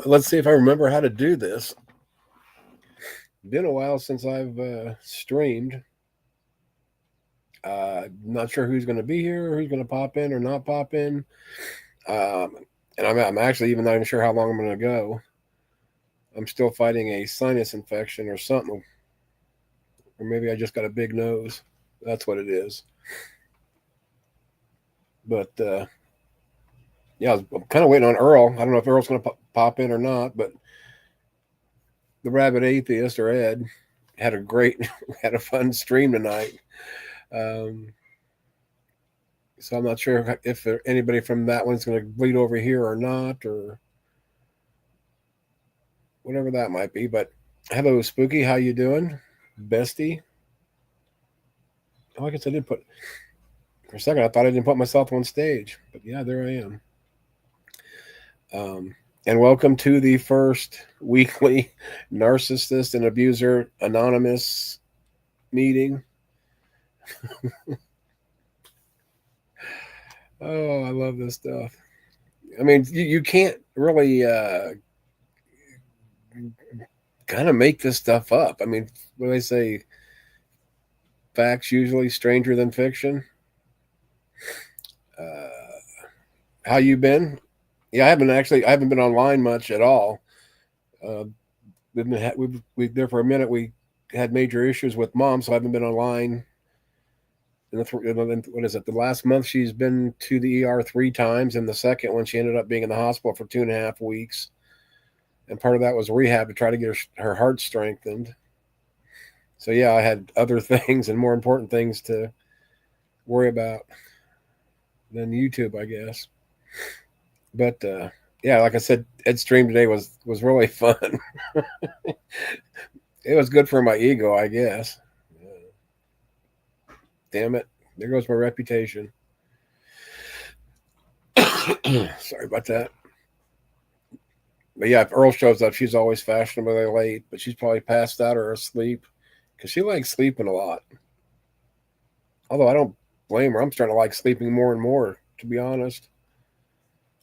let's see if I remember how to do this. Been a while since I've streamed. Not sure who's going to be here, who's going to pop in or not pop in. Um, and I'm actually even not even sure how long I'm going to go. I'm still fighting a sinus infection or something, or maybe I just got a big nose. That's what it is. But yeah, I'm kind of waiting on Earl. I don't know if Earl's going to pop in or not, but the Rabbit Atheist or Ed had a great, had a fun stream tonight. Um, so I'm not sure if anybody from that one's going to bleed over here or not, or whatever that might be. But hello, Spooky, how you doing, bestie? Oh, I guess I did put for a second. I thought I didn't put myself on stage, but yeah, there I am. And welcome to the first weekly Narcissist and Abuser Anonymous meeting. Oh, I love this stuff. I mean, you can't really kind of make this stuff up. I mean, what do they say? Facts usually stranger than fiction. How you been? Yeah, I haven't been online much at all. Uh, we've there for a minute. We had major issues with mom, so I haven't been online. What is it? The last month she's been to the ER 3 times, and the second one she ended up being in the hospital for 2.5 weeks. And part of that was rehab to try to get her heart strengthened. So yeah, I had other things and more important things to worry about than YouTube, I guess. But yeah, like I said, Ed's stream today was really fun. It was good for my ego, I guess. Damn it, there goes my reputation. Sorry about that. But yeah, if Earl shows up, she's always fashionably late, but she's probably passed out or asleep because she likes sleeping a lot. Although I don't blame her. I'm starting to like sleeping more and more, to be honest.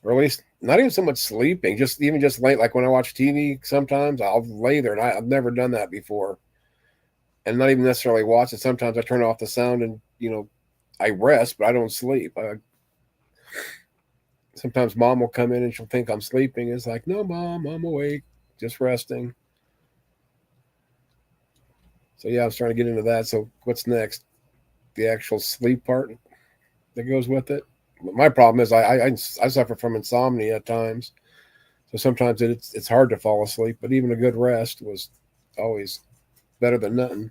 Or at least not even so much sleeping, just even just late. Like when I watch TV, sometimes I'll lay there, and I've never done that before, and not even necessarily watch it. Sometimes I turn off the sound and I rest, but I don't sleep. Sometimes mom will come in and she'll think I'm sleeping. It's like, no, mom, I'm awake, just resting. So yeah, I was trying to get into that. So what's next? The actual sleep part that goes with it. My problem is I suffer from insomnia at times, so sometimes it's hard to fall asleep. But even a good rest was always better than nothing.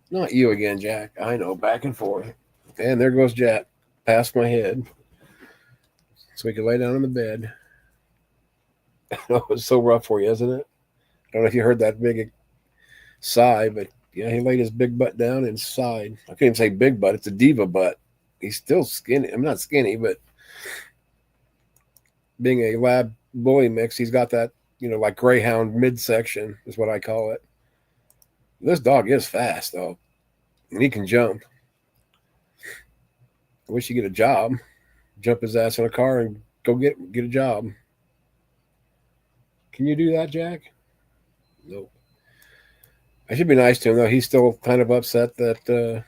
Not you again, Jack. I know, back and forth. And there goes Jack, past my head, so we can lay down in the bed. It was so rough for you, isn't it? I don't know if you heard that big sigh, but yeah, he laid his big butt down and sighed. I can't even say big butt; it's a diva butt. He's still skinny. I'm not skinny, but being a lab bully mix, he's got that like greyhound midsection is what I call it. This dog is fast though, and he can jump. I wish he'd get a job, jump his ass in a car and go get a job. Can you do that, Jack? Nope. I should be nice to him though. He's still kind of upset that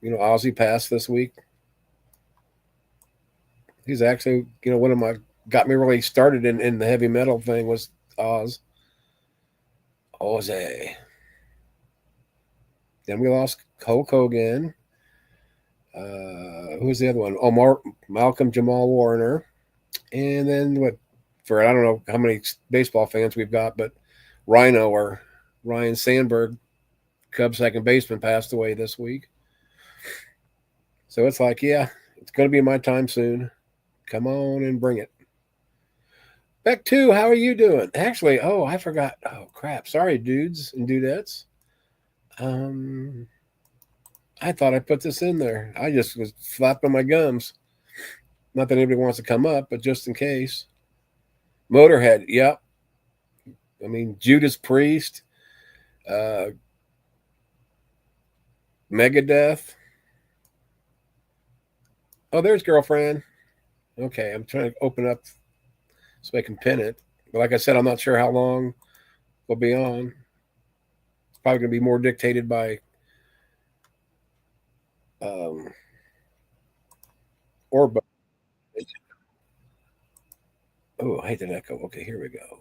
Ozzy passed this week. He's actually one of my got me really started in the heavy metal thing was Ozzy. Then we lost Hulk Hogan. Who's the other one? Oh, Malcolm Jamal Warner. And then what? For I don't know how many baseball fans we've got, but Rhino or Ryan Sandberg, Cubs second baseman, passed away this week. So it's like, yeah, it's going to be my time soon. Come on and bring it. Beck 2, how are you doing? Actually, oh, I forgot. Oh, crap. Sorry, dudes and dudettes. I thought I put this in there. I just was flapping my gums. Not that anybody wants to come up, but just in case. Motorhead, yep. I mean, Judas Priest, Megadeth. Oh, there's girlfriend. Okay, I'm trying to open up so I can pin it. But like I said, I'm not sure how long we'll be on. It's probably going to be more dictated by um, or but. Oh, I hate that echo. Okay, here we go.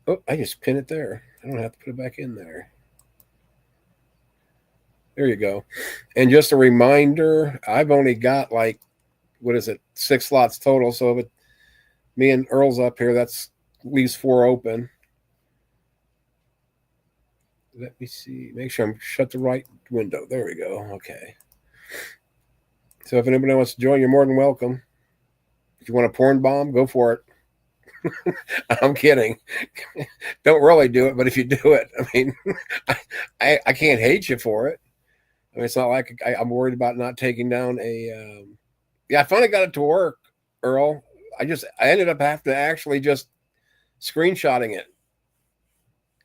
Oh, I just pin it there. I don't have to put it back in there. There you go. And just a reminder, I've only got like, what is it, 6 slots total. So if me and Earl's up here, that's leaves 4 open. Let me see. Make sure I'm shut the right window. There we go. Okay. So if anybody wants to join, you're more than welcome. If you want a porn bomb, go for it. I'm kidding. Don't really do it, but if you do it, I mean, I can't hate you for it. I mean, it's not like I'm worried about not taking down a. Yeah, I finally got it to work, Earl. I ended up having to actually just screenshotting it.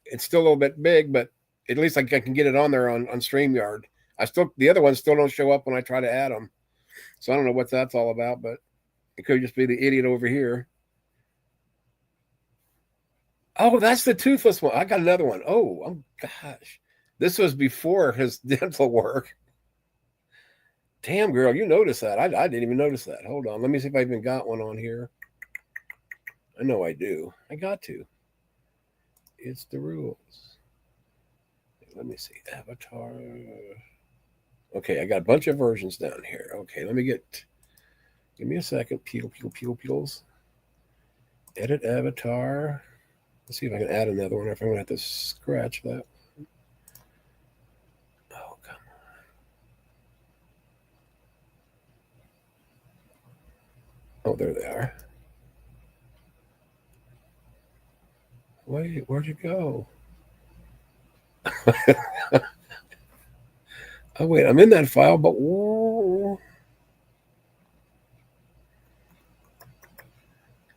It's still a little bit big, but at least I can get it on there on StreamYard. The other ones still don't show up when I try to add them. So I don't know what that's all about, but it could just be the idiot over here. Oh, that's the toothless one. I got another one. Oh gosh. This was before his dental work. Damn, girl, you noticed that. I didn't even notice that. Hold on. Let me see if I even got one on here. I know I do. I got to. It's the rules. Let me see. Avatar. Okay, I got a bunch of versions down here. Okay, give me a second. Peels. Edit avatar. Let's see if I can add another one, or if I'm going to have to scratch that. Oh, come on. Oh, there they are. Wait, where'd you go? Oh, wait, I'm in that file, but...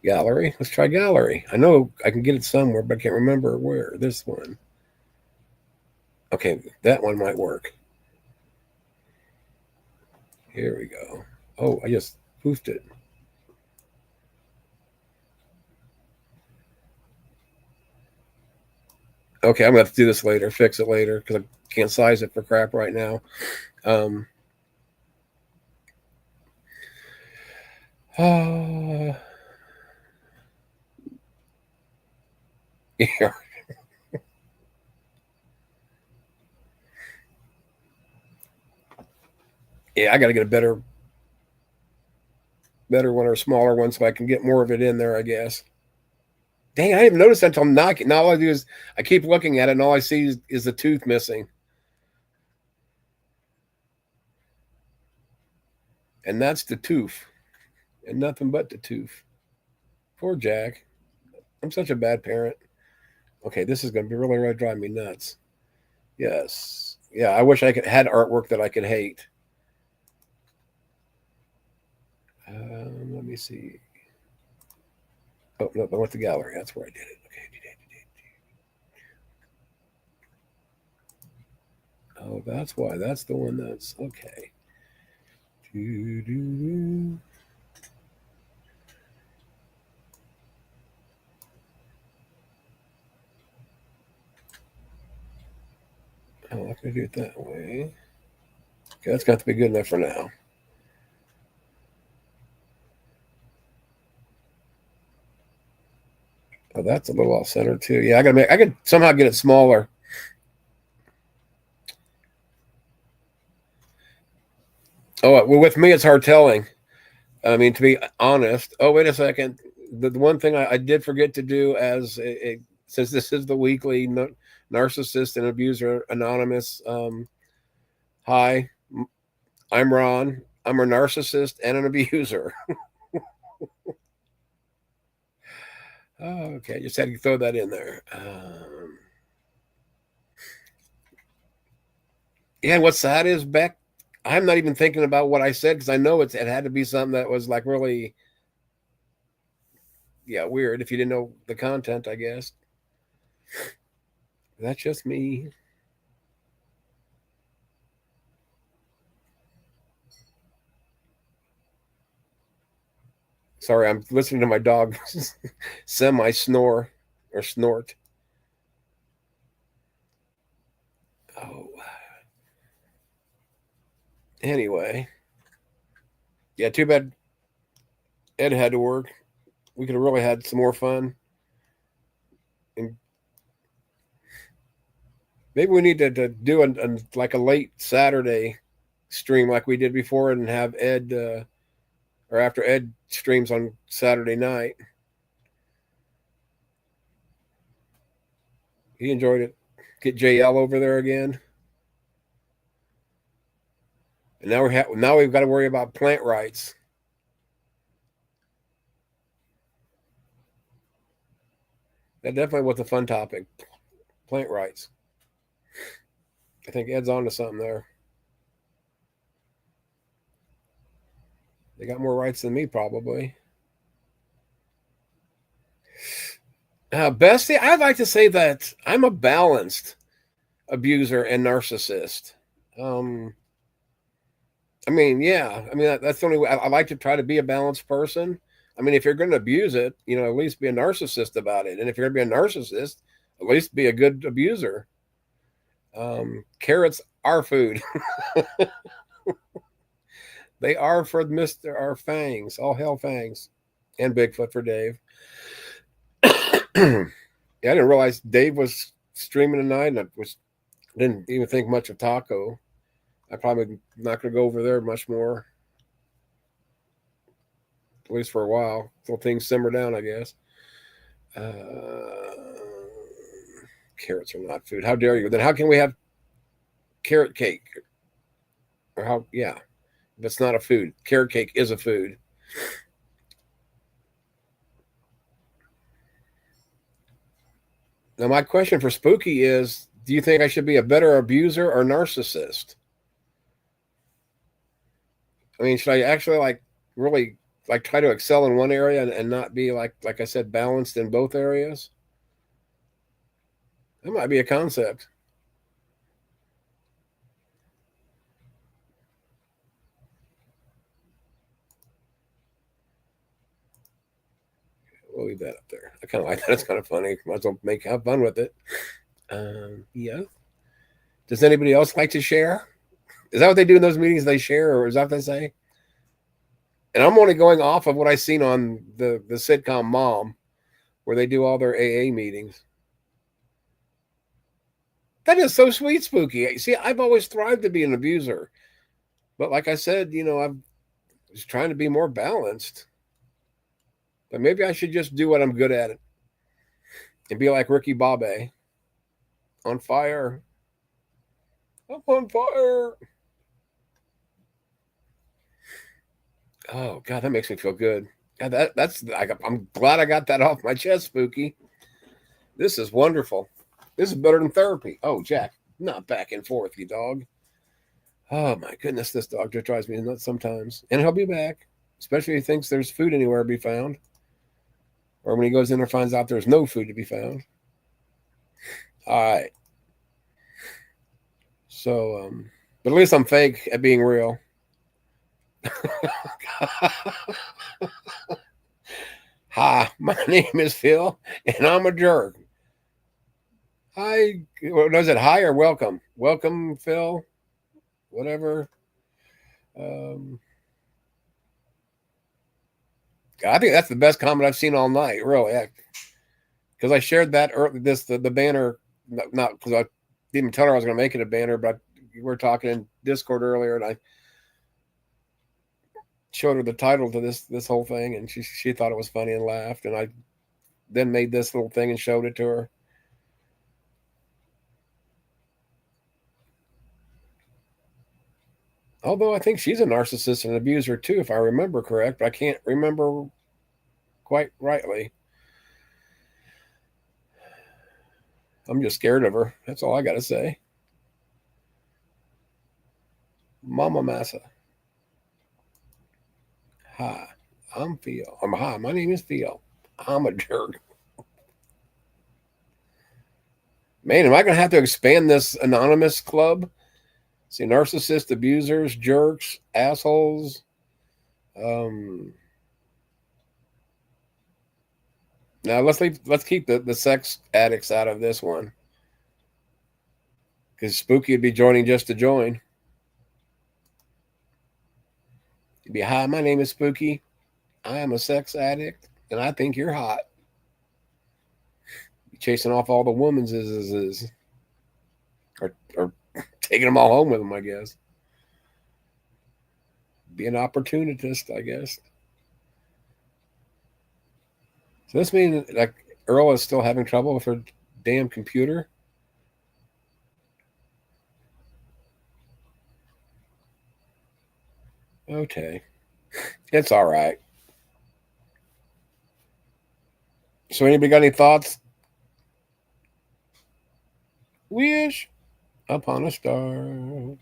Gallery. Let's try gallery. I know I can get it somewhere, but I can't remember where. This one. Okay, that one might work. Here we go. Oh, I just poofed it. Okay, I'm going to have to do this later, fix it later, because I can't size it for crap right now. Yeah. Yeah, I got to get a better one or a smaller one so I can get more of it in there, I guess. Dang, I didn't notice that until knocking. Now all I do is I keep looking at it, and all I see is the tooth missing. And that's the tooth. And nothing but the tooth. Poor Jack. I'm such a bad parent. Okay, this is going to be really, really drive me nuts. Yes. Yeah, I wish I had artwork that I could hate. Let me see. Oh, no, I went to gallery. That's where I did it. Okay. Oh, that's why. That's the one that's okay. Oh, I'm going to do it that way. Okay, that's got to be good enough for now. Oh, that's a little off center too. Yeah, I could somehow get it smaller. Oh, well, with me, it's hard telling. I mean, to be honest. Oh, wait a second. The one thing I did forget to do since this is the weekly Narcissist and Abuser Anonymous. Hi, I'm Ron. I'm a narcissist and an abuser. Oh, okay, just had to throw that in there. Yeah, and what's sad is, Beck, I'm not even thinking about what I said because I know it had to be something that was like really, yeah, weird if you didn't know the content, I guess. That's just me. Sorry, I'm listening to my dog semi-snore or snort. Oh. Anyway. Yeah, too bad Ed had to work. We could have really had some more fun. And maybe we need to do like a late Saturday stream like we did before and have Ed, or after Ed streams on Saturday night. He enjoyed it. Get JL over there again. And now we've got to worry about plant rights. That definitely was a fun topic. Plant rights. I think Ed's on to something there. They got more rights than me, probably. Bestie, I'd like to say that I'm a balanced abuser and narcissist. I mean, yeah. I mean, that's the only way. I like to try to be a balanced person. I mean, if you're going to abuse it, at least be a narcissist about it. And if you're going to be a narcissist, at least be a good abuser. Carrots are food. They are for Mr. Our fangs. All hell fangs. And Bigfoot for Dave. Yeah, I didn't realize Dave was streaming tonight, and didn't even think much of Taco. I probably not going to go over there much more, at least for a while, until things simmer down, I guess. Carrots are not food. How dare you? Then how can we have carrot cake? Or how? Yeah, if it's not a food, carrot cake is a food. Now, my question for Spooky is, do you think I should be a better abuser or narcissist? I mean, should I actually really try to excel in one area and not be like I said, balanced in both areas? That might be a concept. We'll leave that up there. I kind of like that. It's kind of funny. Might as well have fun with it. Yeah. Does anybody else like to share? Is that what they do in those meetings? They share, or is that what they say? And I'm only going off of what I've seen on the sitcom Mom, where they do all their AA meetings. That is so sweet, Spooky. See, I've always thrived to be an abuser. But like I said, I was trying to be more balanced. But maybe I should just do what I'm good at and be like Ricky Bobby. On fire. I'm on fire. Oh, God, that makes me feel good. God, I'm glad I got that off my chest, Spooky. This is wonderful. This is better than therapy. Oh, Jack, not back and forth, you dog. Oh, my goodness, this dog just drives me nuts sometimes. And he'll be back, especially if he thinks there's food anywhere to be found. Or when he goes in and finds out there's no food to be found. All right. So, but at least I'm fake at being real. Hi, my name is Phil, and I'm a jerk. Hi, what is it? Hi or welcome? Welcome, Phil. Whatever. I think that's the best comment I've seen all night, really. Because I shared that the banner, not because I didn't tell her I was going to make it a banner, but we were talking in Discord earlier, and I showed her the title to this whole thing, and she thought it was funny and laughed, and I then made this little thing and showed it to her. Although I think she's a narcissist and an abuser too, if I remember correct, but I can't remember quite rightly. I'm just scared of her. That's all I got to say. Mama Massa. Hi, I'm Phil. Hi, my name is Phil. I'm a jerk. Man, am I going to have to expand this anonymous club? See, narcissists, abusers, jerks, assholes. Now let's keep the sex addicts out of this one, because Spooky would be joining just to join. He'd be, hi, my name is Spooky. I am a sex addict, and I think you're hot. Chasing off all the women's or taking them all home with him, I guess. Be an opportunist, I guess. So this means like Earl is still having trouble with her damn computer. Okay, it's all right. So anybody got any thoughts? Wish upon a star.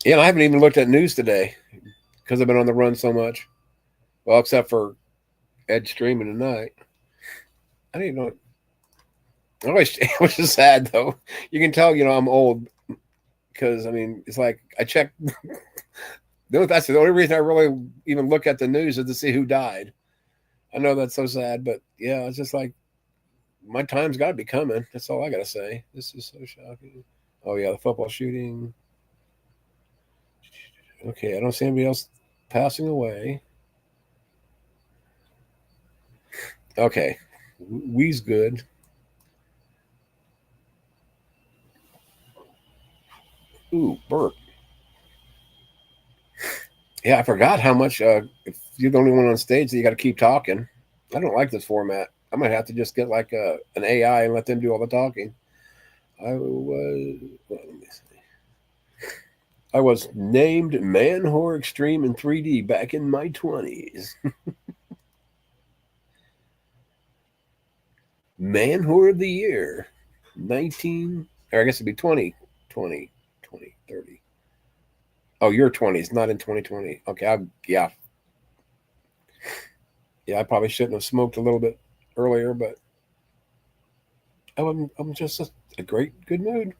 Yeah, I haven't even looked at news today because I've been on the run so much. Well, except for Ed streaming tonight. I didn't know. Which is sad though. You can tell, I'm old because I mean, it's like I check. That's the only reason I really even look at the news is to see who died. I know that's so sad, but yeah, it's just like my time's got to be coming. That's all I got to say. This is so shocking. Oh yeah, the football shooting. Okay, I don't see anybody else passing away. Okay, we's good. Ooh, burp. Yeah, I forgot how much. If you're the only one on stage, that you got to keep talking. I don't like this format. I might have to just get like an AI and let them do all the talking. I was named Man Whore Extreme in 3D back in my 20s. Man Whore of the Year, 19, or I guess it'd be 20, 20, 20, 30. Oh, your 20s, not in 2020. Okay, yeah. Yeah, I probably shouldn't have smoked a little bit earlier, but I'm just a great, good mood.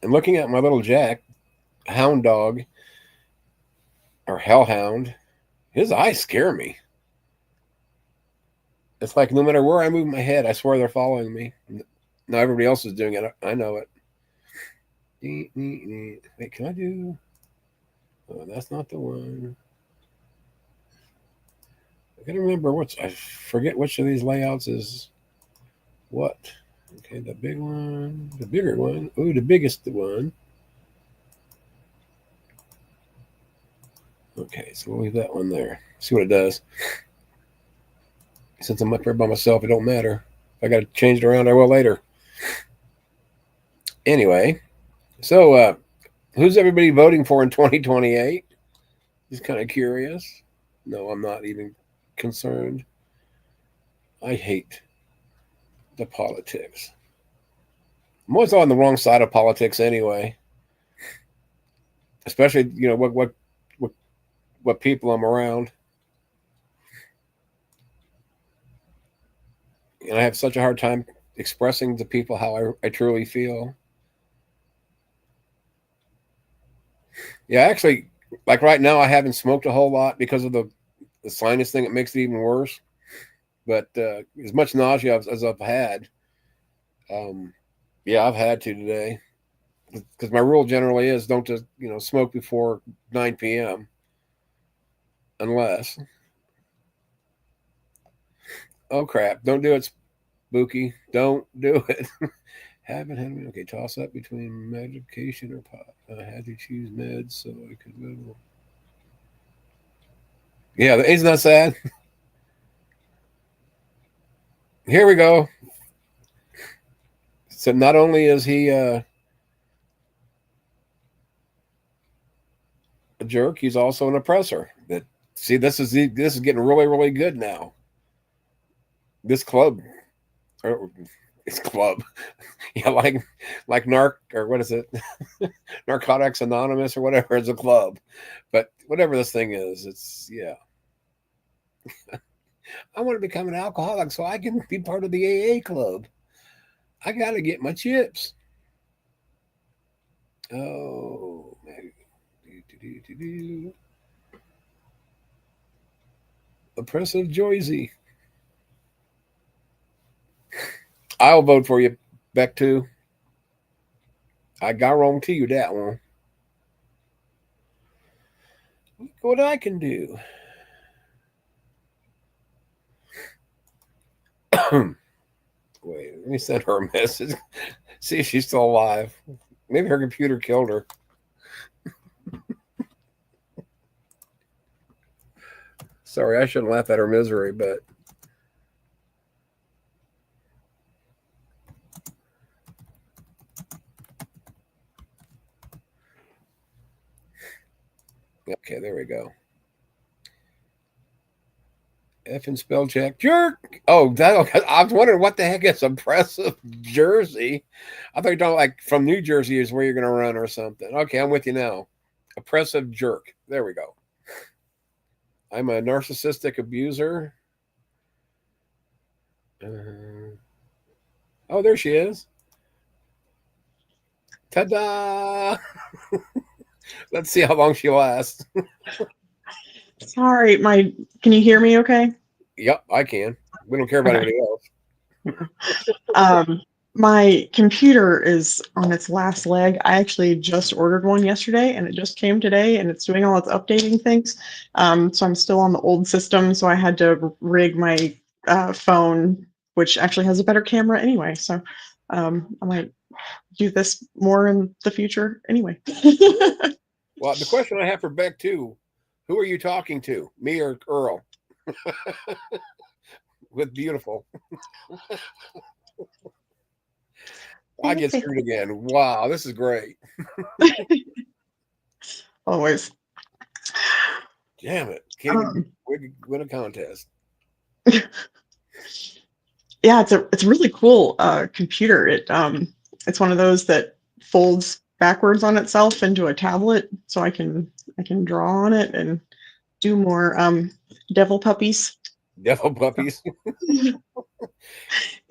And looking at my little Jack, hound dog, or hellhound, his eyes scare me. It's like no matter where I move my head, I swear they're following me. Now everybody else is doing it. I know it. Wait, can I do? Oh, that's not the one. I gotta remember I forget which of these layouts is what. Okay, the big one, the bigger one. Ooh, the biggest one. Okay, so we'll leave that one there. See what it does. Since I'm up here by myself, it don't matter. If I got to change it around, I will later. Anyway, so who's everybody voting for in 2028? Just kind of curious. No, I'm not even concerned. I hate the politics. I'm always on the wrong side of politics anyway. Especially, what people I'm around. And I have such a hard time expressing to people how I truly feel. Yeah, actually, like right now, I haven't smoked a whole lot because of the sinus thing. It makes it even worse. But as much nausea as I've had, um, yeah, I've had to today. Because my rule generally is don't just smoke before 9 p.m. unless. Oh crap! Don't do it, Spooky. Don't do it. Haven't had me. Okay, toss up between medication or pot. I had to choose meds so I could live. Yeah, isn't that sad? Here we go. So not only is he a jerk, he's also an oppressor. That see, this is getting really really good now. This club, or it's club, yeah, like or what is it, Narcotics Anonymous or whatever is a club, but whatever this thing is, it's yeah. I want to become an alcoholic so I can be part of the AA club. I got to get my chips. Oh, Oppressive Joyzy. I'll vote for you, Beck, too. I got wrong to you that one. Look what I can do. Wait, let me send her a message. See if she's still alive. Maybe her computer killed her. Sorry, I shouldn't laugh at her misery, but okay, there we go. F and spell check. Jerk. Oh, that. I was wondering what the heck is oppressive Jersey. I thought you were talking like from New Jersey is where you're going to run or something. Okay, I'm with you now. Oppressive jerk. There we go. I'm a narcissistic abuser. Oh, there she is. Ta-da! Let's see how long she lasts. Sorry, can you hear me okay? Yep, I can. We don't care about anybody else. My computer is on its last leg. I actually just ordered one yesterday and it just came today and it's doing all its updating things. So I'm still on the old system, so I had to rig my phone, which actually has a better camera anyway. So I might do this more in the future anyway. Well, the question I have for Beck too, who are you talking to, me or Earl? With beautiful. I get screwed again. Wow, this is great. Always. Damn it. Can't win a contest. Yeah, it's a really cool computer. It's one of those that folds backwards on itself into a tablet, so I can draw on it and do more devil puppies. Devil puppies.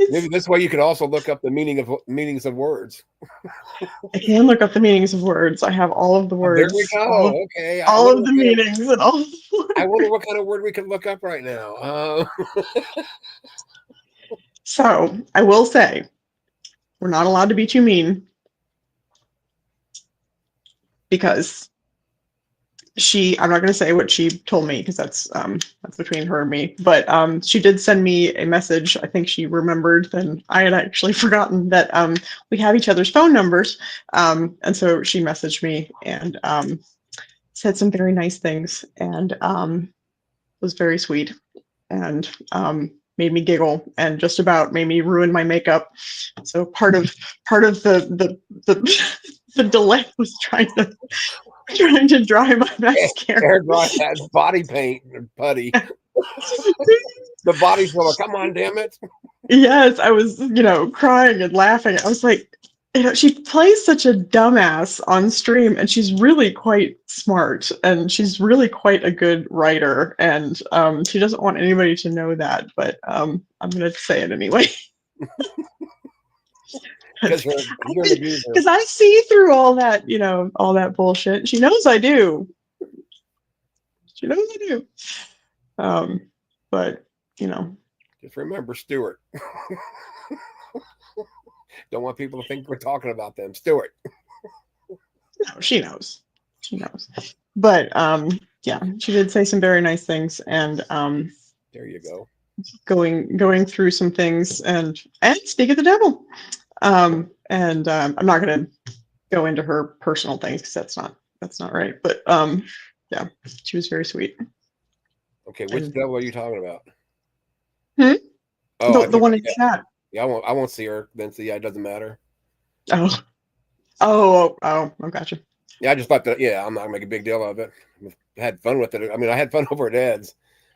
Maybe this way you could also look up the meanings of words. I can look up the meanings of words. I have all of the words. There we go. Okay. All of the meanings and all. I wonder what kind of word we can look up right now. So I will say, we're not allowed to be too mean because I'm not going to say what she told me because that's between her and me, but she did send me a message. I think she remembered, and I had actually forgotten that we have each other's phone numbers. And so she messaged me and said some very nice things and was very sweet and made me giggle and just about made me ruin my makeup. So part of the delay was trying to dry my mascara. Air dry that body paint and putty. The body's full of, come on, damn it. Yes, I was, crying and laughing. I was like, she plays such a dumbass on stream, and she's really quite smart, and she's really quite a good writer, and she doesn't want anybody to know that, but I'm going to say it anyway. Because I see through all that, all that bullshit. She knows I do. She knows I do. But, just remember Stuart. Don't want people to think we're talking about them. Stuart. No, she knows. She knows. But yeah, she did say some very nice things, and there you go. Going through some things and speak of the devil. And I'm not going to go into her personal things because that's not right. But yeah, she was very sweet. Okay, which devil are you talking about? Oh, the one in chat. Yeah, I won't see her. Then see, yeah, it doesn't matter. Oh, I gotcha. Yeah, I just thought that. Yeah, I'm not gonna make a big deal of it. I had fun with it. I mean, I had fun over at Ed's.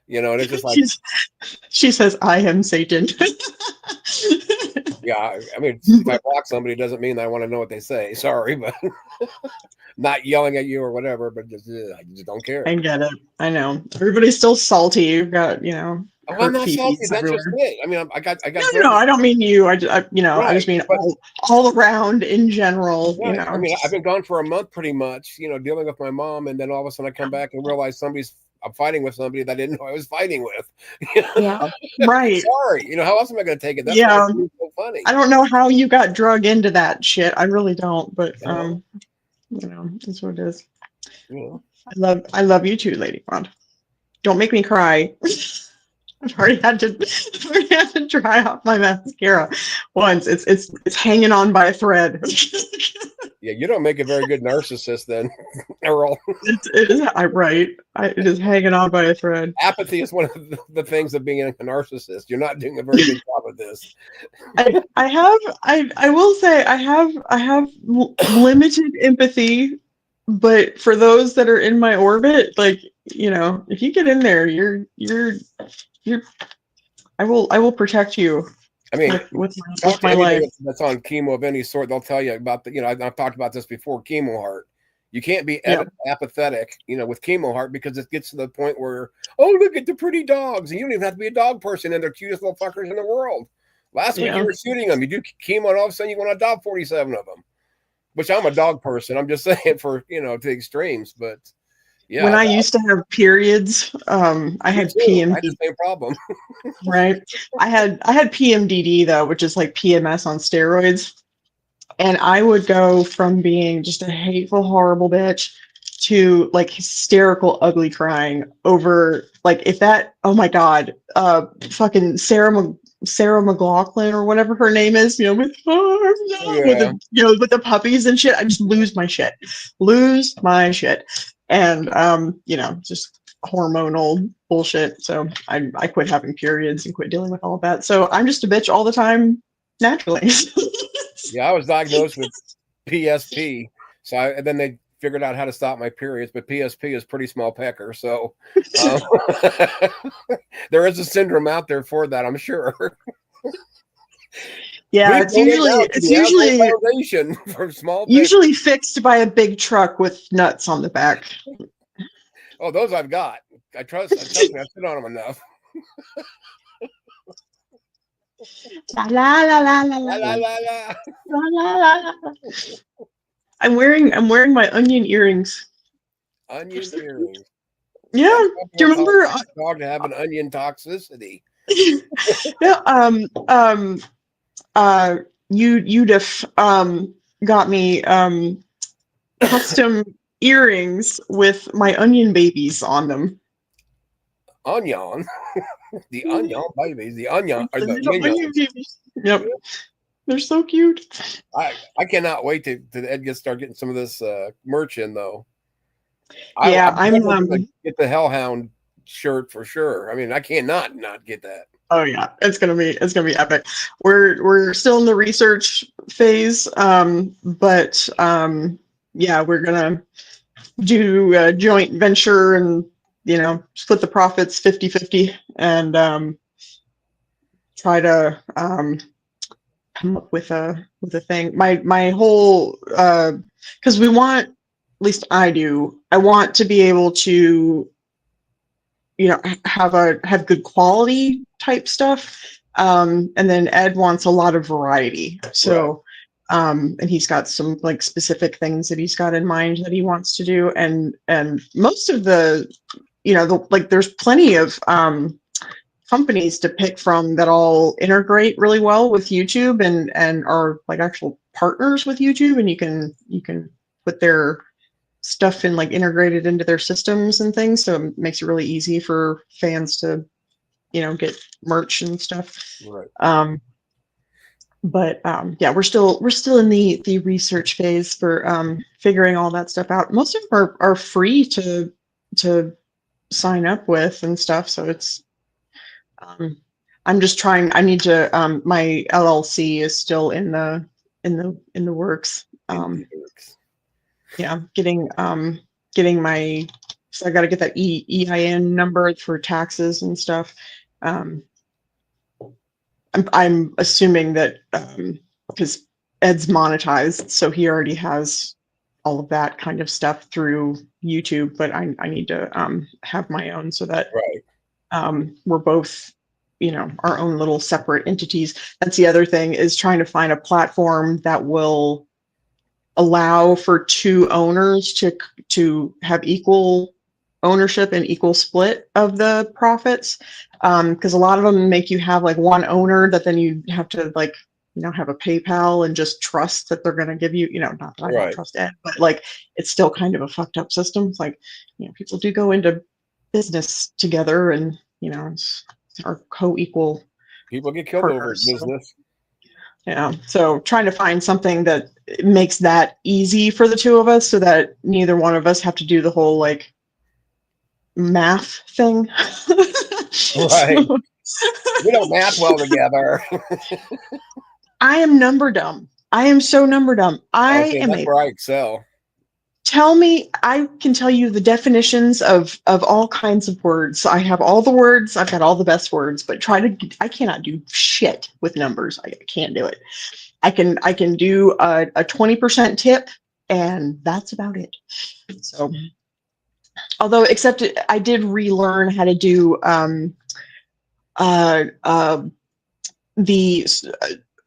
And it's just like she says, "I am Satan." Yeah, I mean, if I block somebody, doesn't mean that I want to know what they say. Sorry, but not yelling at you or whatever. But I just don't care. I get it. I know everybody's still salty. You've got Oh, I'm not salty. That's just it. I mean, I got. No, I don't mean you. I just mean all around in general. Right. I mean, I've been gone for a month, pretty much. Dealing with my mom, and then all of a sudden I come back and realize I'm fighting with somebody that I didn't know I was fighting with. Yeah. Right. Sorry. How else am I going to take it? That's why Yeah. it's so funny. I don't know how you got drug into that shit. I really don't, but that's what it is. I love you too, Lady Bond. Don't make me cry. I've already had to dry off my mascara once. It's hanging on by a thread. Yeah, you don't make a very good narcissist then, Earl. It is right. It is hanging on by a thread. Apathy is one of the things of being a narcissist. You're not doing a very good job of this. I will say I have limited empathy, but for those that are in my orbit, like, if you get in there, you're I will protect you. I mean, with talk to my anybody life. that's on chemo of any sort. They'll tell you about I've talked about this before. Chemo heart. You can't be apathetic, with chemo heart, because it gets to the point where, oh, look at the pretty dogs, and you don't even have to be a dog person, and they're the cutest little fuckers in the world. Last week you were shooting them. You do chemo, and all of a sudden you want to adopt 47 of them. Which I'm a dog person. I'm just saying for to the extremes, but. Yeah, when I used to have periods, I had PMDD. I had the same problem. Right. I had PMDD though, which is like PMS on steroids. And I would go from being just a hateful, horrible bitch to like hysterical, ugly crying over if that, oh my God, fucking Sarah McLaughlin or whatever her name is, with the puppies and shit. I just lose my shit. And just hormonal bullshit. So I quit having periods and quit dealing with all of that. So I'm just a bitch all the time naturally. Yeah, I was diagnosed with PSP. And then they figured out how to stop my periods, but PSP is pretty small pecker. So there is a syndrome out there for that, I'm sure. Yeah, it's usually for small usually fixed by a big truck with nuts on the back. Oh, those I've got. I trust me, I sit on them enough. La la la la la la la la la la. I'm wearing my onion earrings. Onion earrings. Yeah. Do you remember dog to have an onion toxicity? Yeah. Udif got me custom earrings with my onion babies on them. Onion. The onion babies. The onion or the onion babies. Yep. They're so cute. I cannot wait to Ed start getting some of this merch in though. Yeah, I'm gonna get the Hellhound shirt for sure. I mean, I can't not get that. Oh yeah, it's gonna be epic. We're still in the research phase, but yeah, we're gonna do a joint venture and split the profits 50-50 and try to come up with a thing. My whole because we want, at least I want to be able to have good quality type stuff, and then Ed wants a lot of variety, so and he's got some specific things that he's got in mind that he wants to do, and most of the there's plenty of companies to pick from that all integrate really well with YouTube and are actual partners with YouTube, and you can put their stuff in integrated into their systems and things, so it makes it really easy for fans to get merch and stuff. But yeah, we're still in the research phase for figuring all that stuff out. Most of them are free to sign up with and stuff, so it's I'm just trying. I need to my LLC is still in the works. Yeah, getting my, so I got to get that EIN number for taxes and stuff. I'm assuming that because Ed's monetized, so he already has all of that kind of stuff through YouTube, but I need to have my own so that we're both our own little separate entities. That's the other thing, is trying to find a platform that will allow for two owners to have equal ownership and equal split of the profits, because a lot of them make you have like one owner that then you have to like have a PayPal and just trust that they're going to give you, not that I don't trust Ed, but like it's still kind of a fucked up system. It's like, people do go into business together and are co-equal. People get killed over business. So trying to find something that makes that easy for the two of us so that neither one of us have to do the whole like math thing. Right. We don't math well together. I am number dumb. I am so number dumb. That's where I excel. Tell me, I can tell you the definitions of all kinds of words. I have all the words. I've got all the best words, but I cannot do shit with numbers. I can't do it. I can do a 20% tip, and that's about it. So, although except I did relearn how to do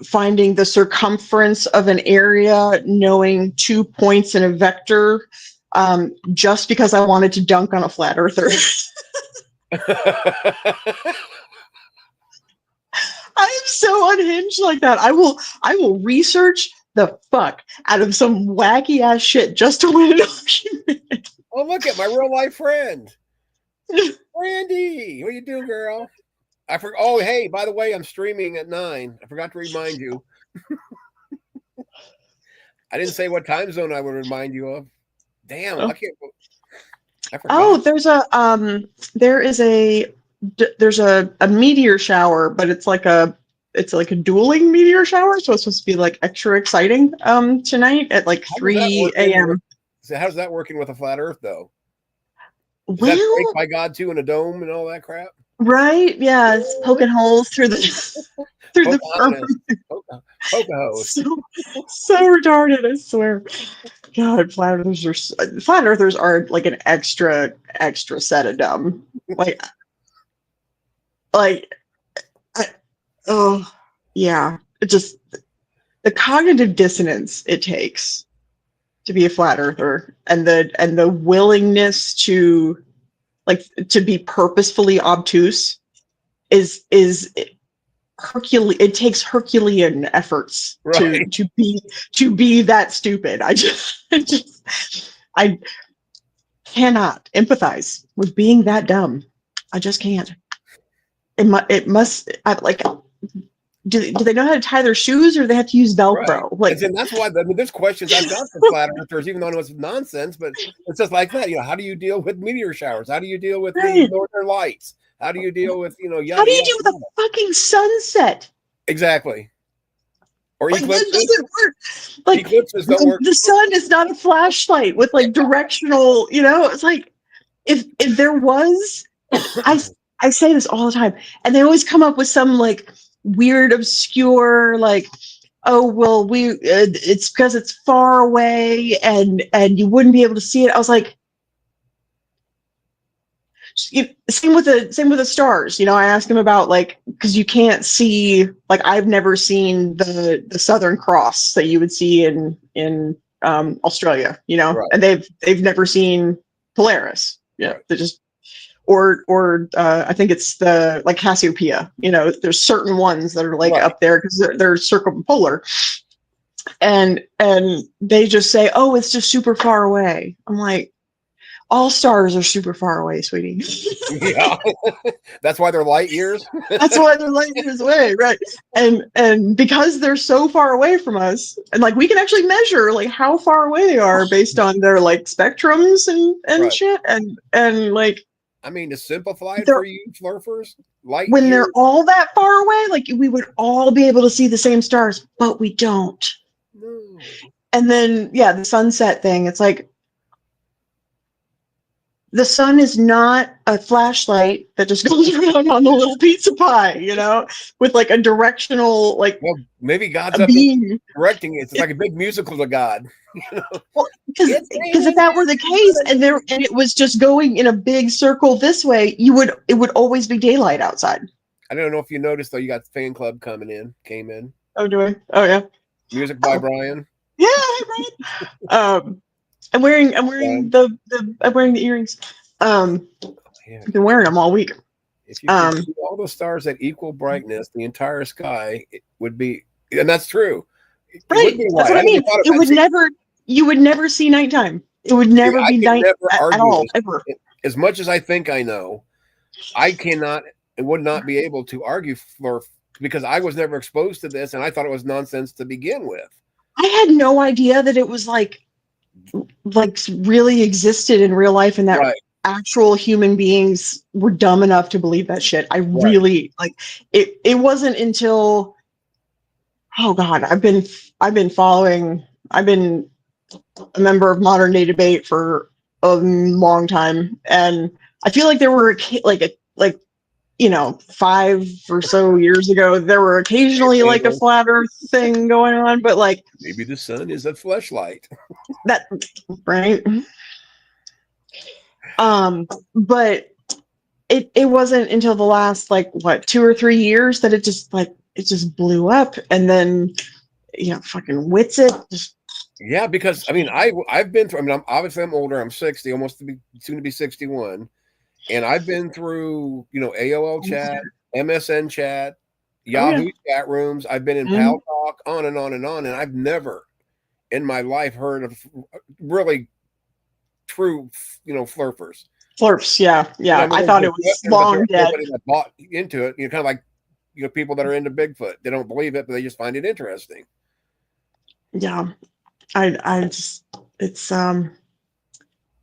finding the circumference of an area, knowing 2 points in a vector, just because I wanted to dunk on a flat earther. I am so unhinged like that. I will research the fuck out of some wacky ass shit just to win an argument. Oh, look at my real life friend. Randy, what you do, girl? Oh, hey, by the way, I'm streaming at 9. I forgot to remind you. I didn't say what time zone I would remind you of. Damn, I forgot. Oh, there's a meteor shower, but it's like a dueling meteor shower, so it's supposed to be like extra exciting tonight at like 3 a.m. So how's that working with a flat Earth though? Is well, that fake by God too in a dome and all that crap? Right? Yeah, it's poking holes through the so retarded. I swear. God, flat earthers are like an extra set of dumb. Oh yeah, it just the cognitive dissonance it takes to be a flat earther, and the willingness to be purposefully obtuse is Herculean. It takes Herculean efforts to be that stupid. I cannot empathize with being that dumb. I just can't. It must do they know how to tie their shoes, or do they have to use Velcro? Right. And that's why there's questions I've got for flat earthers, even though I know it's nonsense, but it's just like that. How do you deal with meteor showers? How do you deal with the northern lights? How do you deal with how do you deal with a fucking sunset? Exactly. Or eclipses. Doesn't work. Eclipses don't work. The sun is not a flashlight with directional. It's like if there was, I say this all the time, and they always come up with some weird, obscure, oh well, it's because it's far away and you wouldn't be able to see it. I was like, same with the stars. I asked him about because you can't see, I've never seen the Southern Cross that you would see in Australia, right. And they've never seen Polaris. Yeah, right. They just or I think it's the Cassiopeia. There's certain ones that are right. up there because they're circumpolar, and they just say, oh, it's just super far away. I'm like, all stars are super far away, sweetie. Yeah, that's why they're light years. That's why they're light years away, right? And because they're so far away from us, and we can actually measure how far away they are based on their spectrums and right. shit, and I mean, to simplify it for you flurfers, light when years, they're all that far away, we would all be able to see the same stars, but we don't. No. And then, the sunset thing, it's the sun is not a flashlight that just goes around on the little pizza pie, with a directional, well, maybe God's up directing it. It's like a big musical to God. Well, because if that were the case, and it was just going in a big circle this way, it would always be daylight outside. I don't know if you noticed though, you got the fan club came in. Oh, do I? Oh yeah. Music by Brian. Yeah, right. I'm wearing the earrings. Yeah. I've been wearing them all week. If you could see all the stars at equal brightness, the entire sky it would be, and that's true. It would Right. be That's white. what I I never mean. thought It about would see, never, you would never see nighttime. It would see, never I be can night never at argue all, this. ever. As much as I think I know, I cannot and would not be able to argue for because I was never exposed to this and I thought it was nonsense to begin with. I had no idea that it was like really existed in real life and that Right. actual human beings were dumb enough to believe that shit. I Right. really like it. It wasn't until, oh God, I've been a member of Modern Day Debate for a long time, and I feel like there were like 5 or so years ago, there were occasionally like a flat Earth thing going on, but like maybe the sun is a fleshlight. that, right? But it wasn't until the last like what 2 or 3 years that it just blew up, and then fucking Witsit just. Yeah, because I mean, I've been through. I mean, I'm older. I'm 60, almost soon to be 61, and I've been through AOL chat, MSN chat, Yahoo chat rooms. I've been in Pal Talk, on and on and on, and I've never in my life heard of really true, flurfers. Flurfs, yeah. I thought it was long dead. Nobody that bought into it, kind of like people that are into Bigfoot. They don't believe it, but they just find it interesting. Yeah, I just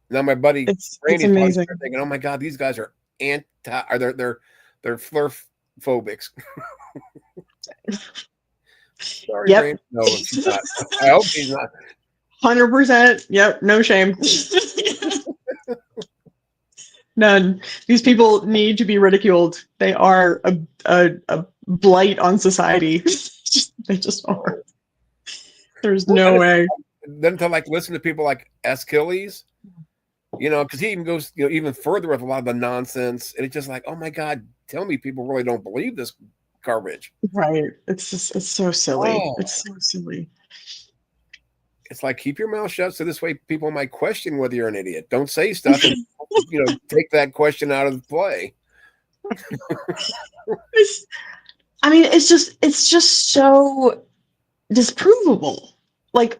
now my buddy it's Randy's amazing. thinking, oh my God, these guys are they're flurf phobics. Sorry, Yep. Randy. No, she's not. I hope she's not. 100%. Yep. No shame. None. These people need to be ridiculed. They are a blight on society. They just are. There's no way. Then to listen to people like Achilles, because he even goes even further with a lot of the nonsense, and it's just like, oh my God, tell me people really don't believe this garbage. Right. It's so silly. Oh. It's so silly. It's like, keep your mouth shut so this way people might question whether you're an idiot. Don't say stuff and take that question out of the play. It's just so disprovable. Like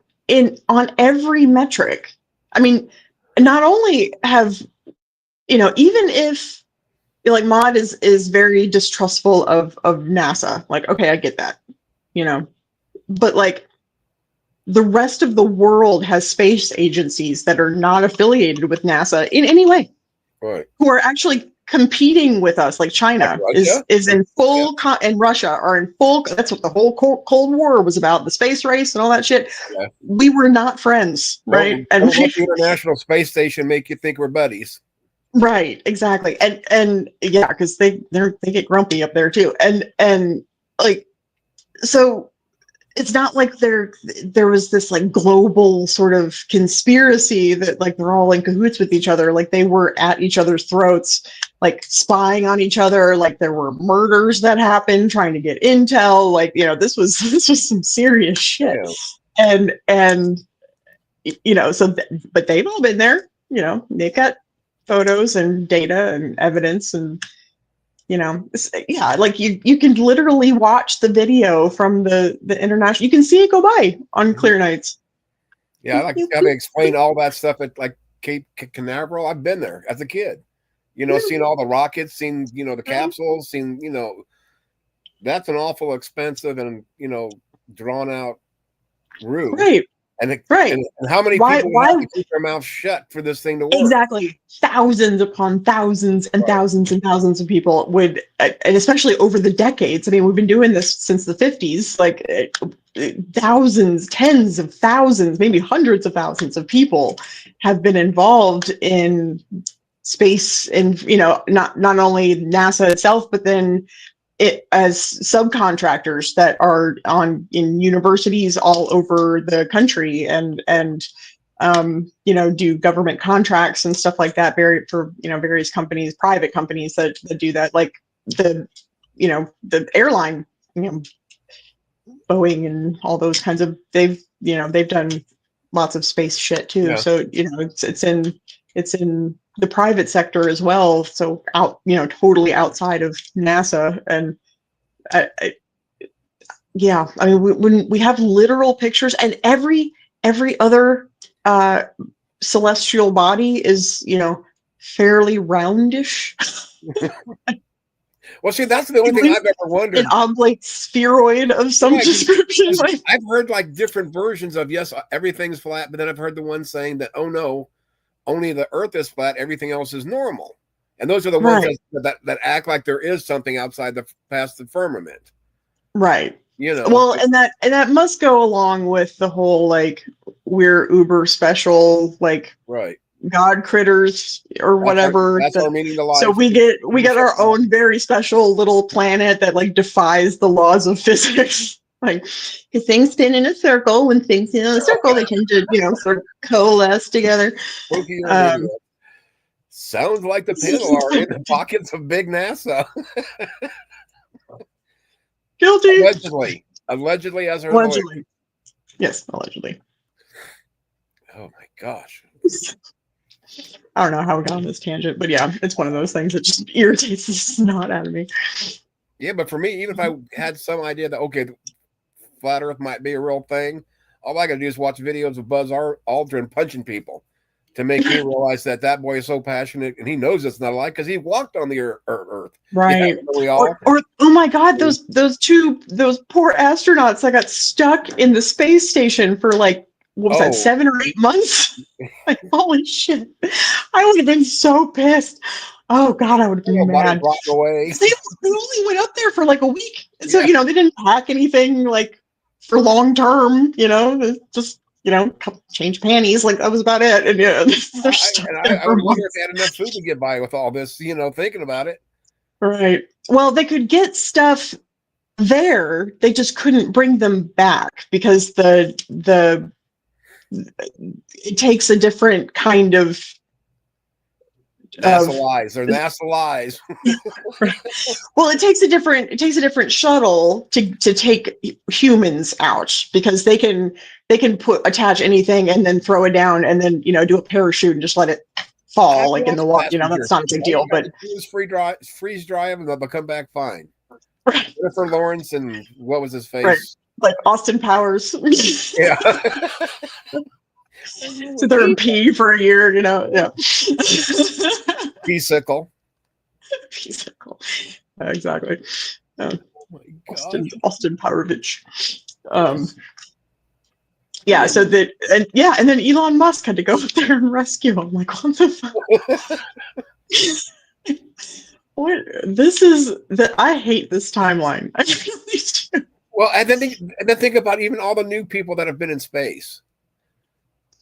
on every metric. I mean, not only have even if like Maud is very distrustful of NASA. Like, okay, I get that. But like the rest of the world has space agencies that are not affiliated with NASA in any way. Right. Who are actually competing with us, like China is in full and Russia are in full. That's what the whole Cold War was about, the space race and all that shit. Yeah. We were not friends, right? Don't let the International Space Station make you think we're buddies. Right, exactly, and yeah, because they get grumpy up there too, and like so. It's not like there was this like global sort of conspiracy that like they're all in cahoots with each other. Like they were at each other's throats, like spying on each other. Like there were murders that happened, trying to get intel. Like this was some serious shit. Yeah. And so but they've all been there. They've got photos and data and evidence and. Like you can literally watch the video from the international. You can see it go by on clear nights. Yeah, I like having explained all that stuff at like Cape Canaveral. I've been there as a kid. Seen all the rockets, seen the capsules, seen that's an awful expensive and drawn out route. Right. And how many people have to keep their mouth shut for this thing to work? Exactly. Thousands upon thousands and thousands and thousands of people would, and especially over the decades. I mean, we've been doing this since the 50s, like thousands, tens of thousands, maybe hundreds of thousands of people have been involved in space and, not only NASA itself, but then it as subcontractors that are in universities all over the country and do government contracts and stuff like that for various companies, private companies that do that, like the airline, Boeing and all those kinds of, they've done lots of space shit too. Yeah. So it's in the private sector as well. So totally outside of NASA. And yeah, I mean, when we have literal pictures, and every other celestial body is, fairly roundish. Well, see, that's the only thing I've ever wondered. An oblate spheroid of some description. I've heard like different versions of, yes, everything's flat, but then I've heard the one saying that, oh no, only the Earth is flat, everything else is normal. And those are the ones that act like there is something outside past the firmament. Right. Well, and that must go along with the whole, like, we're uber special, like, right, God critters or whatever. That's our meaning to life. So we get our own very special little planet that, like, defies the laws of physics. Like, if things spin in a circle, when things spin in a circle, they tend to, sort of coalesce together. Sounds like the panel are in the pockets of big NASA. Guilty. Allegedly, as her allegedly. Lawyer. Yes, allegedly. Oh my gosh. I don't know how we got on this tangent, but yeah, it's one of those things that just irritates the snot out of me. Yeah, but for me, even if I had some idea that, okay, flat Earth might be a real thing, all I gotta do is watch videos of Buzz Aldrin punching people to make me realize that boy is so passionate, and he knows it's not a lie because he walked on the Earth. Right. Or oh my God, those poor astronauts that got stuck in the space station for, like, what was that, 7 or 8 months? Like, holy shit. I would have been so pissed. Oh God, I would have been mad. Away. They only went up there for like a week. So, they didn't pack anything, like, for long term, just, change panties. Like, that was about it. And I would wonder if they had enough food to get by with all this, thinking about it. Right. Well, they could get stuff there. They just couldn't bring them back because it takes a different kind of NASA lies. They're NASA lies. Well, it takes a different shuttle to take humans out, because they can attach anything and then throw it down and then do a parachute and just let it fall, like, in the water. That's not a big deal. But freeze drive and they'll come back fine. Right. Jennifer Lawrence and what was his face? Right. Like Austin Powers. Yeah. So they're in P for a year, yeah. P-sicle. Exactly. Oh my God. Austin Powrovich. Yeah, so and then Elon Musk had to go up there and rescue him. Like, what the fuck? What? This is that I hate this timeline. I really do. Well, and then think about even all the new people that have been in space.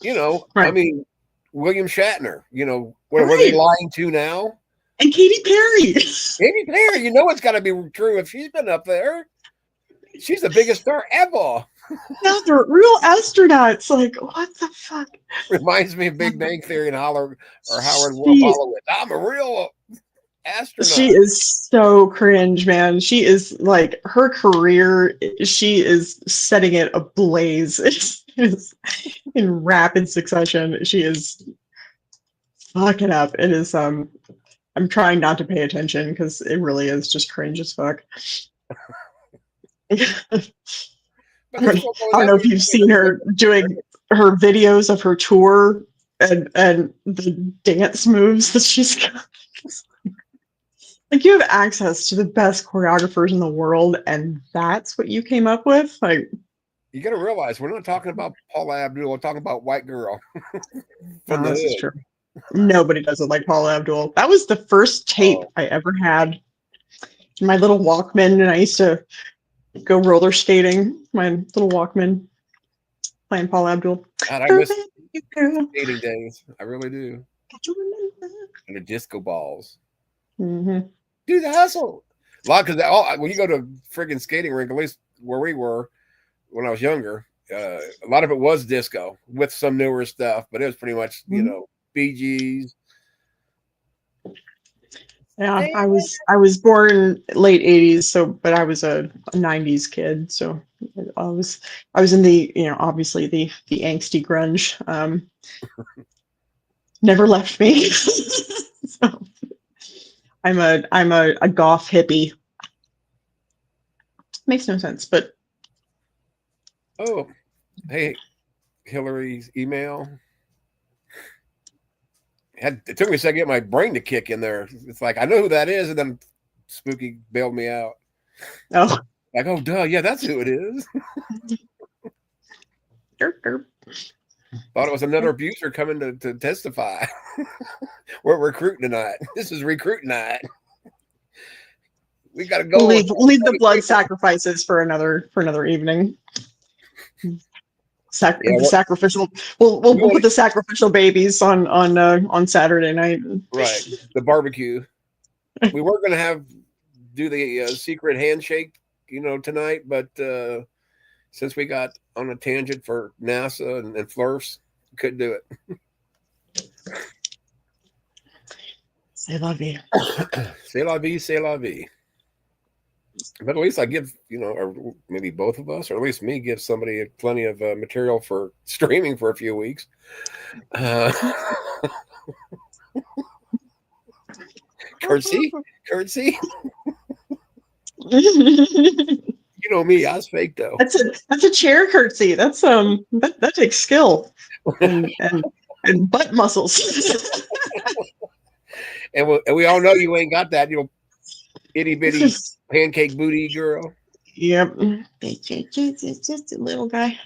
Right. I mean, William Shatner. What are they lying to now? And Katy Perry. Katy Perry. It's got to be true if she's been up there. She's the biggest star ever. No, they're real astronauts. Like, what the fuck? Reminds me of Big Bang Theory and Howard Wolowitz. I'm a real astronaut. She is so cringe, man. She is, like, her career, she is setting it ablaze. It's in rapid succession. She is fucking up. It is, I'm trying not to pay attention because it really is just cringe as fuck. I don't know if you've seen her doing her videos of her tour and the dance moves that she's got. Like, you have access to the best choreographers in the world, and that's what you came up with? Like, you got to realize we're not talking about Paula Abdul. We're talking about white girl. This is true. Nobody does it like Paula Abdul. That was the first tape I ever had. My little Walkman, and I used to go roller skating. My little Walkman, playing Paula Abdul. God, I miss skating days. I really do. And the disco balls. Mm-hmm. Do the hustle. A lot, because when you go to a friggin' skating rink, at least where we were when I was younger, a lot of it was disco with some newer stuff, but it was pretty much, Bee Gees. Yeah, I was born late 80s, but I was a 90s kid, so I was in the, obviously the angsty grunge. never left me. So I'm a goth hippie. Makes no sense, but Oh, hey, Hillary's email. It took me a second to get my brain to kick in there. It's like I know who that is, and then Spooky bailed me out. oh, Like, oh, duh, yeah, that's who it is. derp, derp. Thought it was another abuser coming to testify. We're recruiting tonight. This is recruit night. We got to go. We'll leave the blood sacrifices for another evening. The sacrificial. We'll put the sacrificial babies on Saturday night. Right, the barbecue. We were going to do the secret handshake, tonight, but since we got on a tangent for NASA and flirts, couldn't do it. C'est la vie. C'est la vie, c'est la vie. But at least I give, or maybe both of us, or at least me, give somebody plenty of material for streaming for a few weeks. Curtsy. You know me, I was fake though. That's a chair curtsy. That's that takes skill and butt muscles. And we all know you ain't got that, itty bitty pancake booty girl. Yep. It's just a little guy.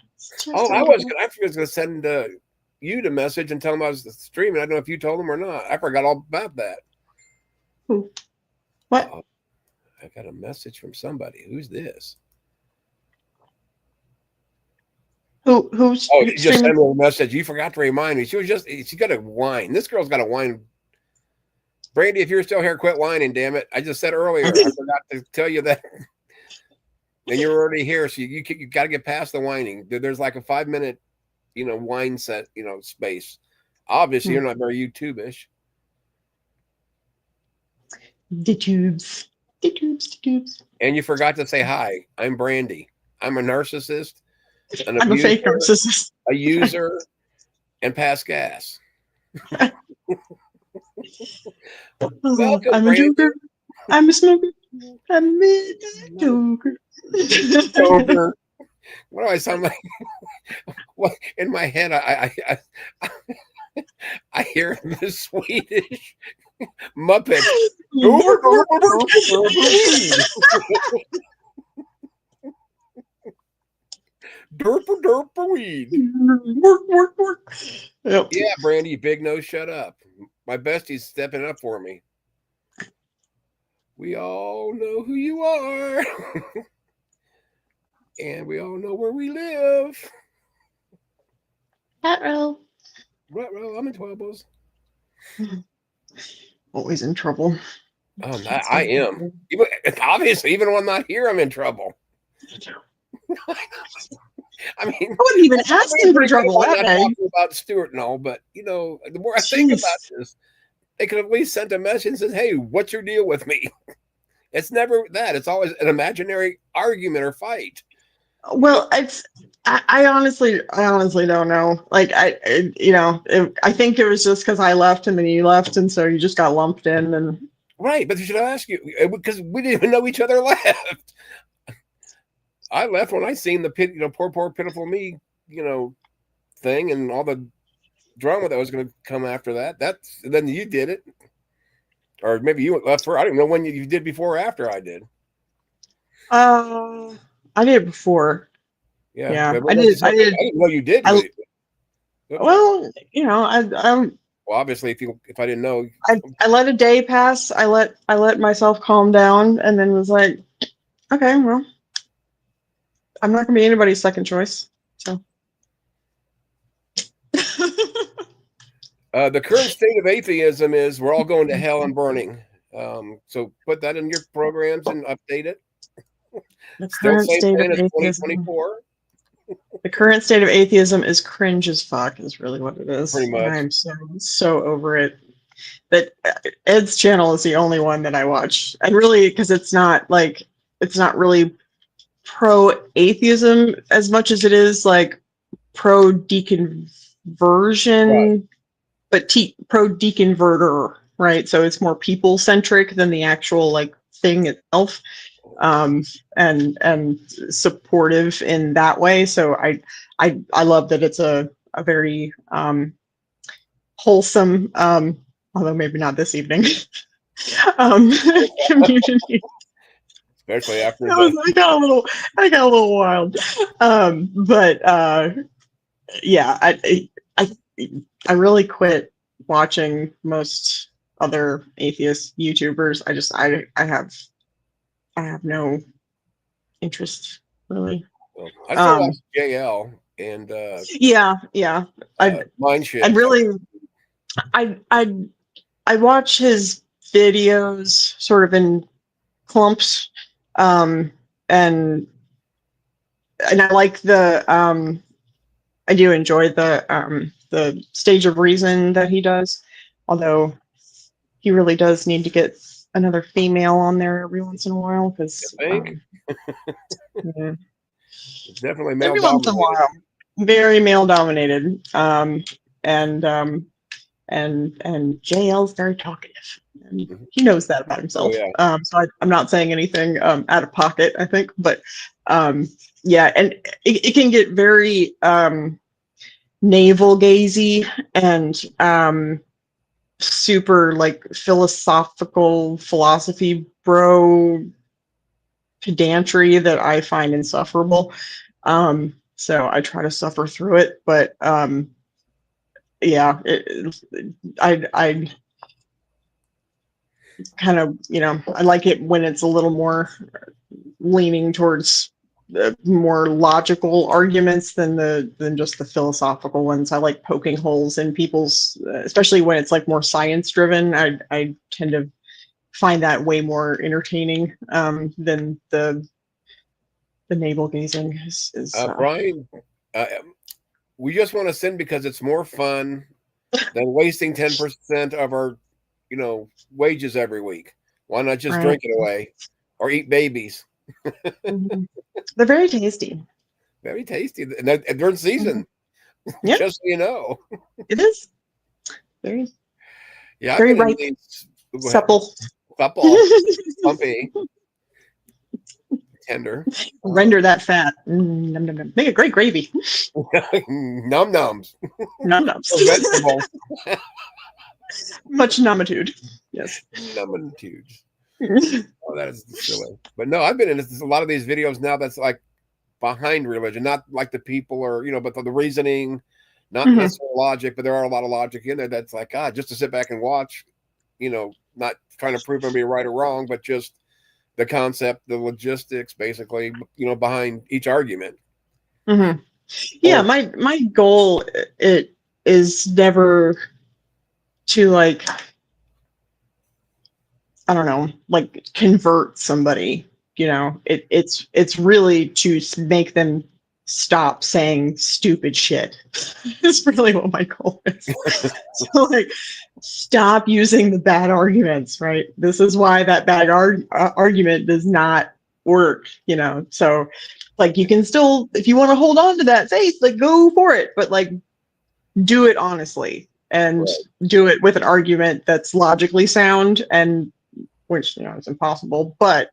Oh, I was gonna send you the message and tell him I was streaming. I don't know if you told him or not. I forgot all about that. Who? What? I got a message from somebody. Who's this? Who's? Oh, you just sent me a message. You forgot to remind me. She got a whine. This girl's got a whine. Brandy, if you're still here, quit whining, damn it. I just said earlier, I forgot to tell you that. And you're already here, so you got to get past the whining. There's like a 5-minute, whine set, space. Obviously, you're not very YouTube-ish. The tubes. And you forgot to say hi. I'm Brandy. I'm a narcissist. I'm a fake narcissist. A user, and pass gas. Welcome, I'm a joker. I'm a smoker. I'm a joker. Joker. What do I sound like? What in my head? I hear the Swedish Muppet. Derp weed. Work. Yep. Yeah, Brandy, big nose, shut up. My bestie's stepping up for me. We all know who you are. And we all know where we live. Ruh-roh. I'm in troubles. Always in trouble. Oh, I am. Obviously, even when I'm not here, I'm in trouble. I mean, I wouldn't even ask him for trouble that day. Talking about Stuart and all, but the more I think about this, they could have at least sent a message and said, "Hey, what's your deal with me?" It's never that. It's always an imaginary argument or fight. Well, I honestly don't know. Like I think it was just because I left and then you left, and so you just got lumped in. And right, but they should ask you because we didn't even know each other left. I left when I seen the poor pitiful me, thing and all the drama that was going to come after that. Then you did it, or maybe you left for. I don't know when you did before or after I did. I did it before. Yeah. I did. I didn't know you did. Well, Well, obviously, if I didn't know, I let a day pass. I let myself calm down, and then was like, okay, well, I'm not gonna be anybody's second choice. So, the current state of atheism is we're all going to hell and burning. So put that in your programs and update it. The current state of atheism. 2024. The current state of atheism is cringe as fuck. Is really what it is. Pretty much. I'm so over it. But Ed's channel is the only one that I watch, and really because it's not really pro atheism as much as it is like pro deconversion. Right. but pro deconverter, right? So it's more people centric than the actual like thing itself, and supportive in that way. So I love that it's a very wholesome, although maybe not this evening, community. Especially after I got a little wild. But yeah, I really quit watching most other atheist YouTubers. I have no interest really. I still watch JL and Yeah. Mind I'd Shift. really I watch his videos sort of in clumps, and I like I do enjoy the stage of reason that he does, although he really does need to get another female on there every once in a while because yeah, It's definitely male every once in a dominated. while, very male dominated, and JL's very talkative, and he knows that about himself. Oh, yeah. So I'm not saying anything out of pocket, I think, but yeah, and it can get very navel gazy and super like philosophical philosophy bro pedantry that I find insufferable. So I try to suffer through it, but yeah, I kind of, I like it when it's a little more leaning towards the more logical arguments than just the philosophical ones. I like poking holes in people's, especially when it's like more science driven. I tend to find that way more entertaining than the navel gazing is Brian, we just want to sin because it's more fun than wasting 10% of our, wages every week. Why not just right. drink it away or eat babies? Mm-hmm. They're very tasty. Very tasty. And they're in season. Mm-hmm. Yep. Just so you know. It is. Very, yeah, very I've been ripe. in these Supple. Pumpy. Tender. Render that fat. Num, num, num. Make a great gravy. Num nums. Num nums. Vegetables. Much numbitude. Yes. Numbitude. Oh, that is silly. But no, I've been in a lot of these videos now that's like behind religion, not like the people or, but the reasoning, not necessarily logic, but there are a lot of logic in there that's like, just to sit back and watch, not trying to prove me right or wrong, but just the concept, the logistics, basically, behind each argument. Mm-hmm. Yeah, my goal it is never to like, I don't know, like convert somebody. It's really to make them stop saying stupid shit. It's really what my goal is. So like, stop using the bad arguments, right? This is why that bad argument does not work, So like, you can still, if you want to hold on to that faith, like go for it, but like do it honestly and do it with an argument that's logically sound, and which is impossible, but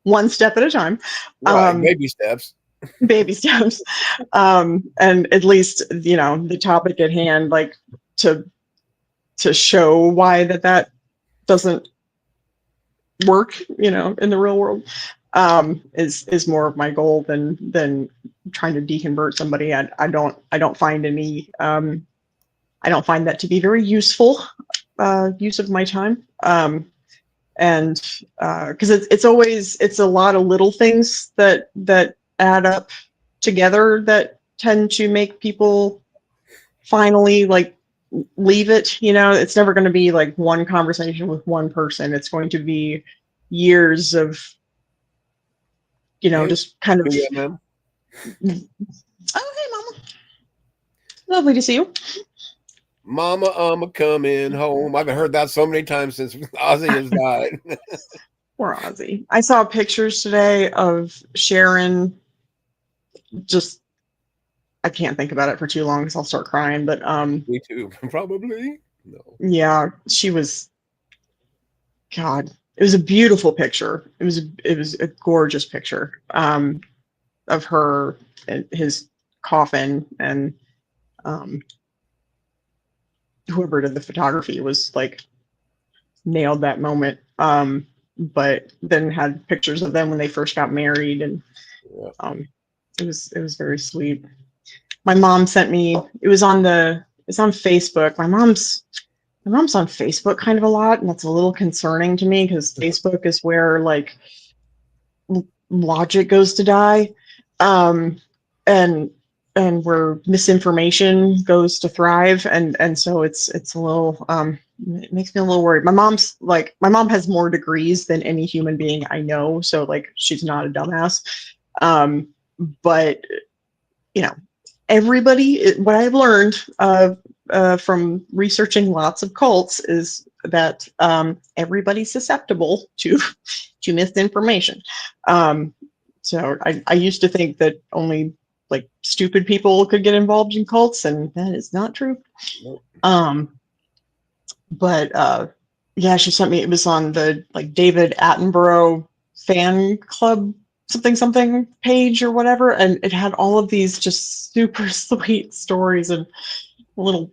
one step at a time. Right, baby steps. Baby steps. And at least the topic at hand, like to show why that doesn't work, in the real world, is more of my goal than trying to deconvert somebody. I don't find any I don't find that to be very useful use of my time. And because it's a lot of little things that add up together that tend to make people finally like leave it. It's never going to be like one conversation with one person. It's going to be years of just kind of ma'am. Oh, hey, Mama, lovely to see you. Mama, I'm coming home. I've heard that so many times since Ozzy has died. Poor Ozzy. I saw pictures today of Sharon just I can't think about it for too long because I'll start crying. But Me too. Probably. No. yeah, she was. God, it was a beautiful picture. It was a gorgeous picture of her and his coffin, and um, whoever did the photography was like nailed that moment. But then had pictures of them when they first got married, and Yeah. it was very sweet. My mom sent me. It's on Facebook. My mom's on Facebook kind of a lot, and that's a little concerning to me because Facebook is where like logic goes to die, um, and where misinformation goes to thrive, and so it's a little it makes me a little worried. My mom has more degrees than any human being I know, so like she's not a dumbass, but you know what I've learned from researching lots of cults is that everybody's susceptible to misinformation. Um, so I used to think that only like stupid people could get involved in cults, and that is not true. Nope. But yeah, she sent me. It was on the like David Attenborough fan club something page or whatever, and it had all of these just super sweet stories and little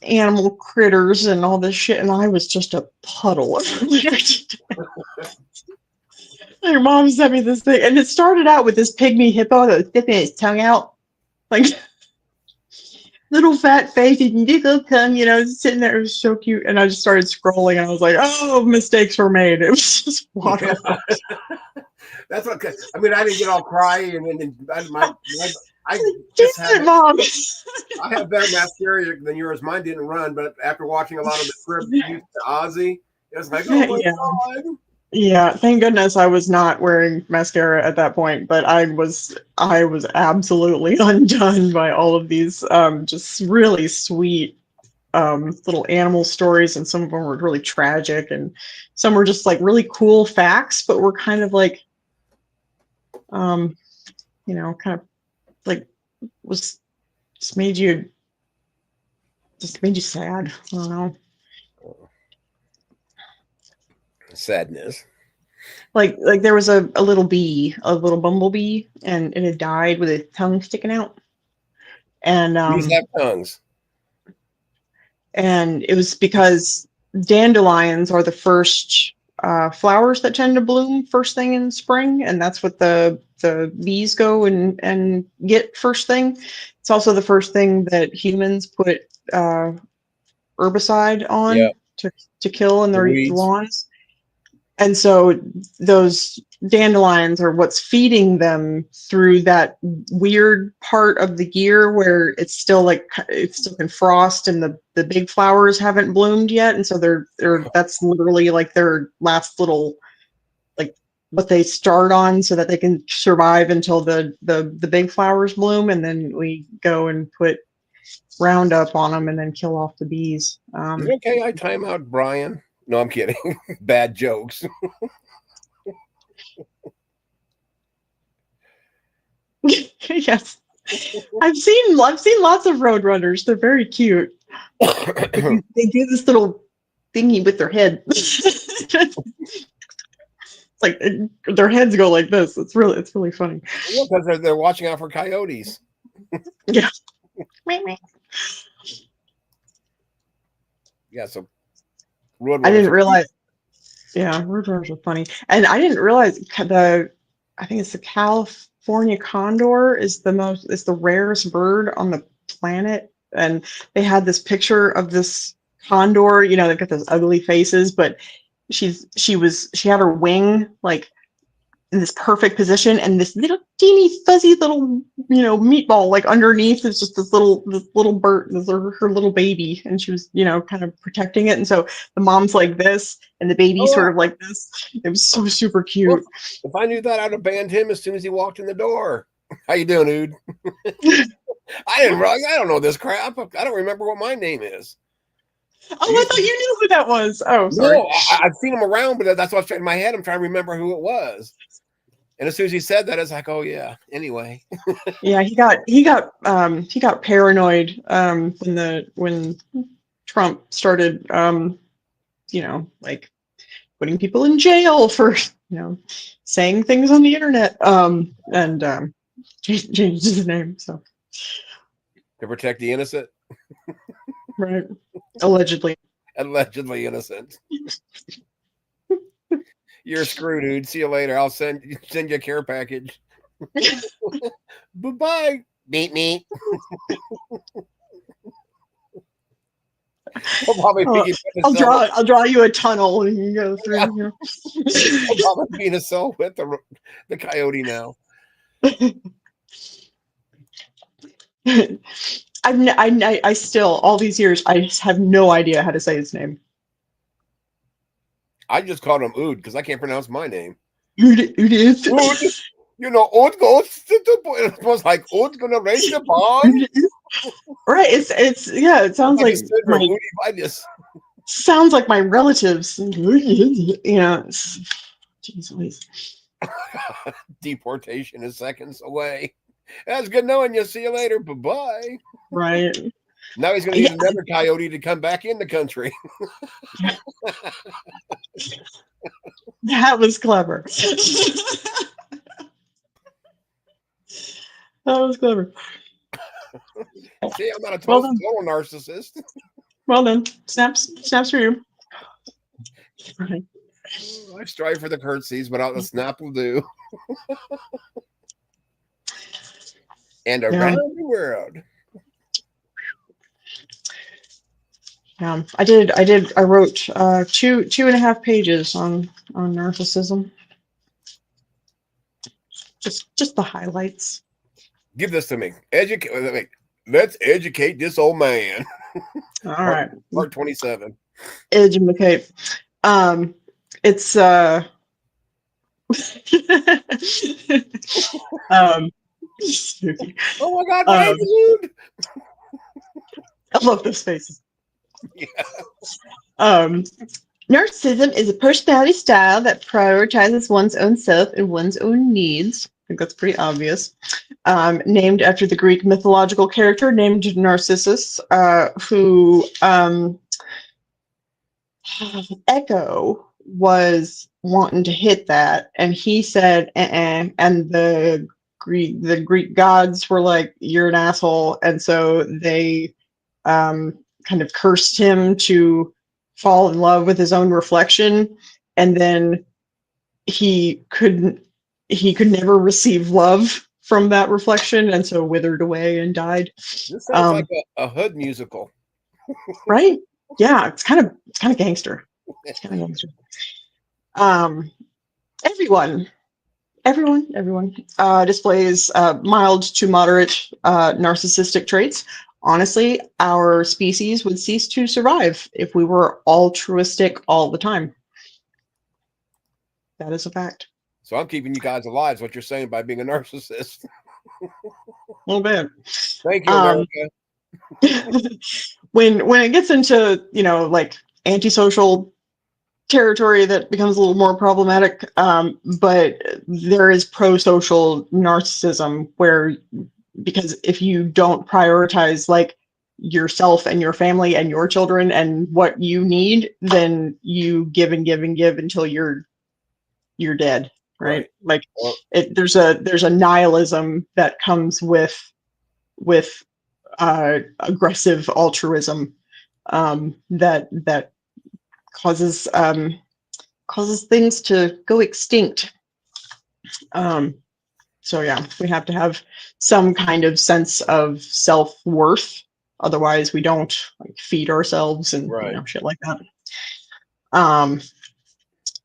animal critters and all this shit, and I was just a puddle. Your mom sent me this thing, and it started out with this pygmy hippo that was sticking his tongue out, like little fat face and little tongue, sitting there. It was so cute, and I just started scrolling, and I was like, "Oh, mistakes were made." It was just water. That's what. I mean, I didn't get all cry, and I just have Mom. I have better mascara than yours. Mine didn't run, but after watching a lot of the crib used to Ozzy, it was like, oh my God. Yeah, thank goodness I was not wearing mascara at that point, but I was absolutely undone by all of these just really sweet little animal stories, and some of them were really tragic, and some were just like really cool facts, but were kind of like kind of like was just made you sad. I don't know. Sadness. Like there was a little bee, a little bumblebee, and it had died with its tongue sticking out. And Bees have tongues. And it was because dandelions are the first flowers that tend to bloom first thing in spring, and that's what the bees go and get first thing. It's also the first thing that humans put herbicide on to kill in their lawns. And so those dandelions are what's feeding them through that weird part of the year where it still can frost and the big flowers haven't bloomed yet. And so they're that's literally like their last little, like what they start on so that they can survive until the big flowers bloom. And then we go and put Roundup on them and then kill off the bees. Is it okay I time out Brian? No, I'm kidding. Bad jokes. Yes, I've seen lots of Roadrunners. They're very cute. They do this little thingy with their head. It's like their heads go like this. It's really funny. Yeah, because they're watching out for coyotes. Yeah. Yeah. So I didn't realize. Yeah, Roadrunners are funny, and I didn't realize I think it's the California condor is the rarest bird on the planet, and they had this picture of this condor. They've got those ugly faces, but she had her wing like in this perfect position, and this little teeny fuzzy little meatball like underneath is just this little bird, her little baby, and she was kind of protecting it, and so the mom's like this and the baby sort of like this. It was so super cute. Well, if I knew that, I'd have banned him as soon as he walked in the door. How you doing, dude? I don't know this crap. I don't remember what my name is. Oh, I thought you knew who that was. Oh, sorry. No, I've seen him around, but that's what's in my head. I'm trying to remember who it was. And as soon as he said that, it's like, oh yeah. Anyway. Yeah, he got paranoid when Trump started like putting people in jail for saying things on the internet and changed his name. So To protect the innocent. right, allegedly. Allegedly innocent. You're screwed, dude. See you later. I'll send you a care package. Bye-bye. Meet me. I'll probably be I'll draw you a tunnel and you can go through. Yeah. I'll probably be in a cell with the coyote now. I still, all these years, I have no idea how to say his name. I just called him Ood because I can't pronounce my name. Ood. You know, Ood goes to the boy. It was like Ood's gonna raise the bond. Right. It sounds like sounds like my relatives. Jeez. Deportation is seconds away. That's good knowing you. See you later. Bye-bye. Right. Now he's going to need another coyote to come back in the country. That was clever. That was clever. See, I'm not a total narcissist. Well then, snaps for you. Right. I strive for the curtsies, but the snap will do. And around the world. Yeah, I wrote 2.5 pages on narcissism. Just the highlights. Give this to me. Let's educate this old man. All right. Part 27. Educate. It's spooky. Oh my God, dude. I love those faces. Yeah. Narcissism is a personality style that prioritizes one's own self and one's own needs. I think that's pretty obvious. Named after the Greek mythological character named Narcissus, who Echo was wanting to hit that, and he said, and the Greek gods were like, "You're an asshole," and so they kind of cursed him to fall in love with his own reflection, and then he could never receive love from that reflection, and so withered away and died. This sounds like a hood musical. Right? Yeah, it's kind of gangster. It's kind of gangster. Everyone displays mild to moderate narcissistic traits. Honestly, our species would cease to survive if we were altruistic all the time. That is a fact. So I'm keeping you guys alive, is what you're saying, by being a narcissist. A little bit. Thank you, America. When it gets into, like antisocial territory, that becomes a little more problematic. But there is pro-social narcissism where, because if you don't prioritize like yourself and your family and your children and what you need, then you give and give and give until you're dead, right? Like there's a nihilism that comes with aggressive altruism that causes things to go extinct. So yeah, we have to have some kind of sense of self-worth. Otherwise, we don't feed ourselves and shit like that.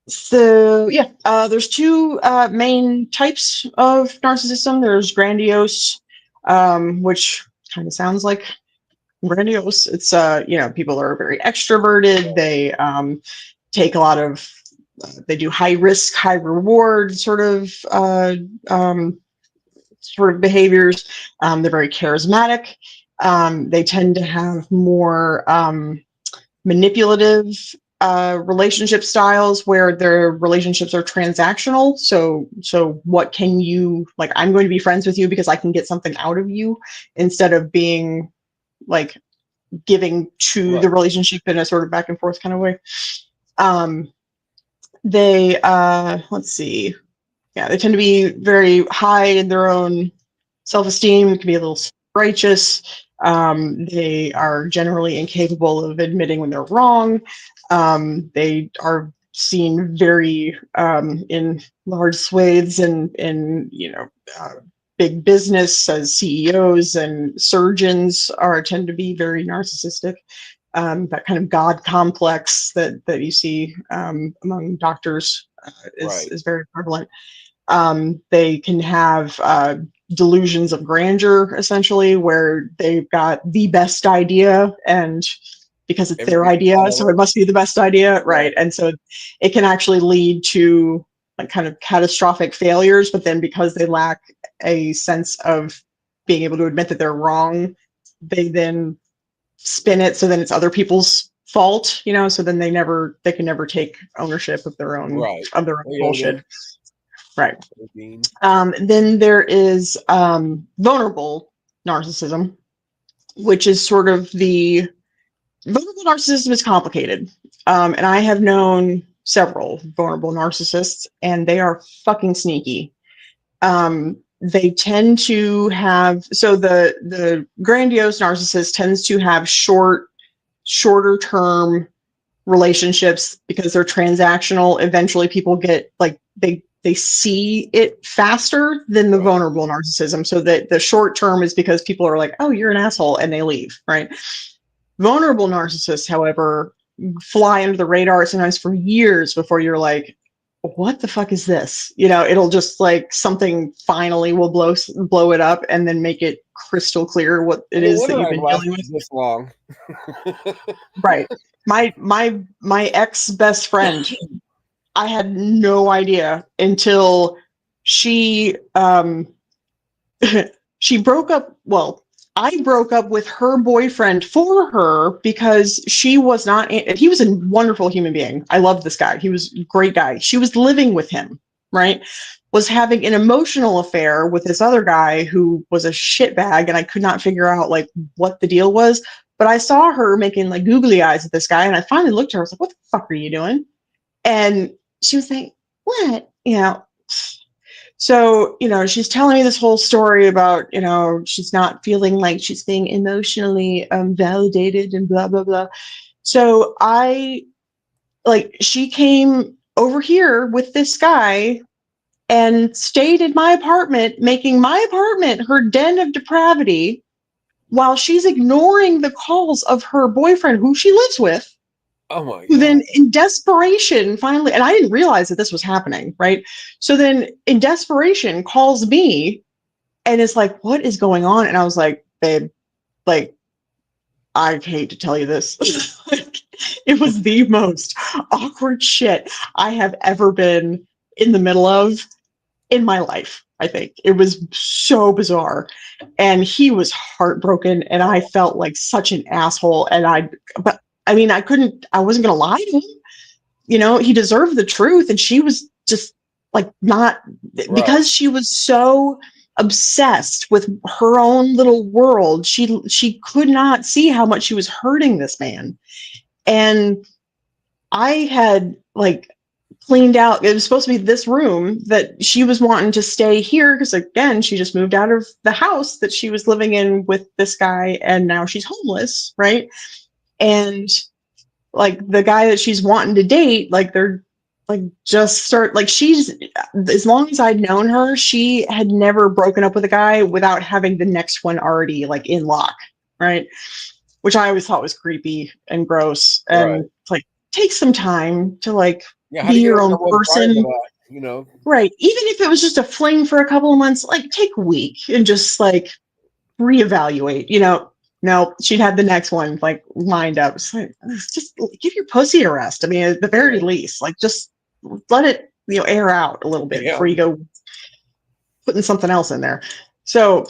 So yeah, there's two main types of narcissism. There's grandiose, which kind of sounds like grandiose. It's people are very extroverted. They take a lot of they do high risk, high reward sort of behaviors. They're very charismatic. They tend to have more manipulative relationship styles where their relationships are transactional. So what can you, like, I'm going to be friends with you because I can get something out of you, instead of being like giving to the relationship in a sort of back and forth kind of way. They let's see. Yeah, they tend to be very high in their own self-esteem. It can be a little righteous. They are generally incapable of admitting when they're wrong. They are seen very in large swathes and in big business as CEOs, and surgeons tend to be very narcissistic. That kind of God complex that you see among doctors is very prevalent. They can have delusions of grandeur, essentially, where they've got the best idea, and because it's their idea, so it must be the best idea, right? And so it can actually lead to like kind of catastrophic failures, but then because they lack a sense of being able to admit that they're wrong, they then spin it so then it's other people's fault, so then they can never take ownership of their own bullshit. Right. Then there is vulnerable narcissism, which is sort of vulnerable narcissism is complicated. And I have known several vulnerable narcissists, and they are fucking sneaky. They tend to have, so the grandiose narcissist tends to have shorter term relationships because they're transactional. Eventually people get like, they see it faster than the vulnerable narcissism. So that the short term is because people are like, oh, you're an asshole, and they leave, right? Vulnerable narcissists, however, fly under the radar sometimes for years before you're like, what the fuck is this? It'll just like something finally will blow it up and then make it crystal clear what it is that you've been dealing with this long. Right. My ex best friend, I had no idea until she she broke up. Well, I broke up with her boyfriend for her because she was not, he was a wonderful human being. I loved this guy. He was a great guy. She was living with him, right? Was having an emotional affair with this other guy who was a shitbag, and I could not figure out like what the deal was. But I saw her making like googly eyes at this guy, and I finally looked at her. I was like, what the fuck are you doing? And she was like, what? So, she's telling me this whole story about, she's not feeling like she's being emotionally validated and blah, blah, blah. So she came over here with this guy and stayed in my apartment, making my apartment her den of depravity, while she's ignoring the calls of her boyfriend, who she lives with. Oh my God. Who then in desperation finally, and I didn't realize that this was happening, right? So then in desperation calls me and is like, what is going on? And I was like, babe, like, I hate to tell you this. It was the most awkward shit I have ever been in the middle of in my life. I think it was so bizarre, and he was heartbroken, and I felt like such an asshole. And I wasn't going to lie to him. He deserved the truth. And she was just like not, because she was so obsessed with her own little world. She could not see how much she was hurting this man. And I had like cleaned out, it was supposed to be this room that she was wanting to stay here because, again, she just moved out of the house that she was living in with this guy, and now she's homeless, right? And like the guy that she's wanting to date, like they're like just start like, she's, as long as I'd known her, she had never broken up with a guy without having the next one already like in lock, right? Which I always thought was creepy and gross, and like take some time to like be your own person, right? Even if it was just a fling for a couple of months, like take a week and just like reevaluate, No, she'd had the next one like lined up. It's like, just give your pussy a rest. I mean, at the very least, like just let it, air out a little bit before you go putting something else in there. So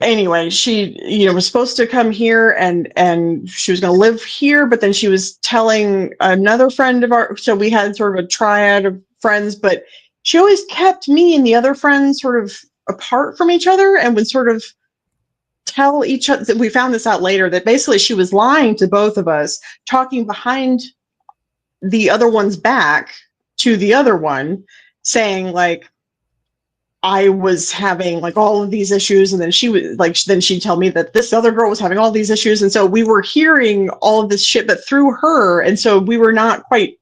Anyway, she, was supposed to come here and she was going to live here, but then she was telling another friend of ours. So we had sort of a triad of friends, but she always kept me and the other friends sort of apart from each other and would sort of tell each other. We found this out later, that basically she was lying to both of us, talking behind the other one's back to the other one, saying like, I was having like all of these issues, and then she was like, then she'd tell me that this other girl was having all these issues, and so we were hearing all of this shit, but through her, and so we were not quite,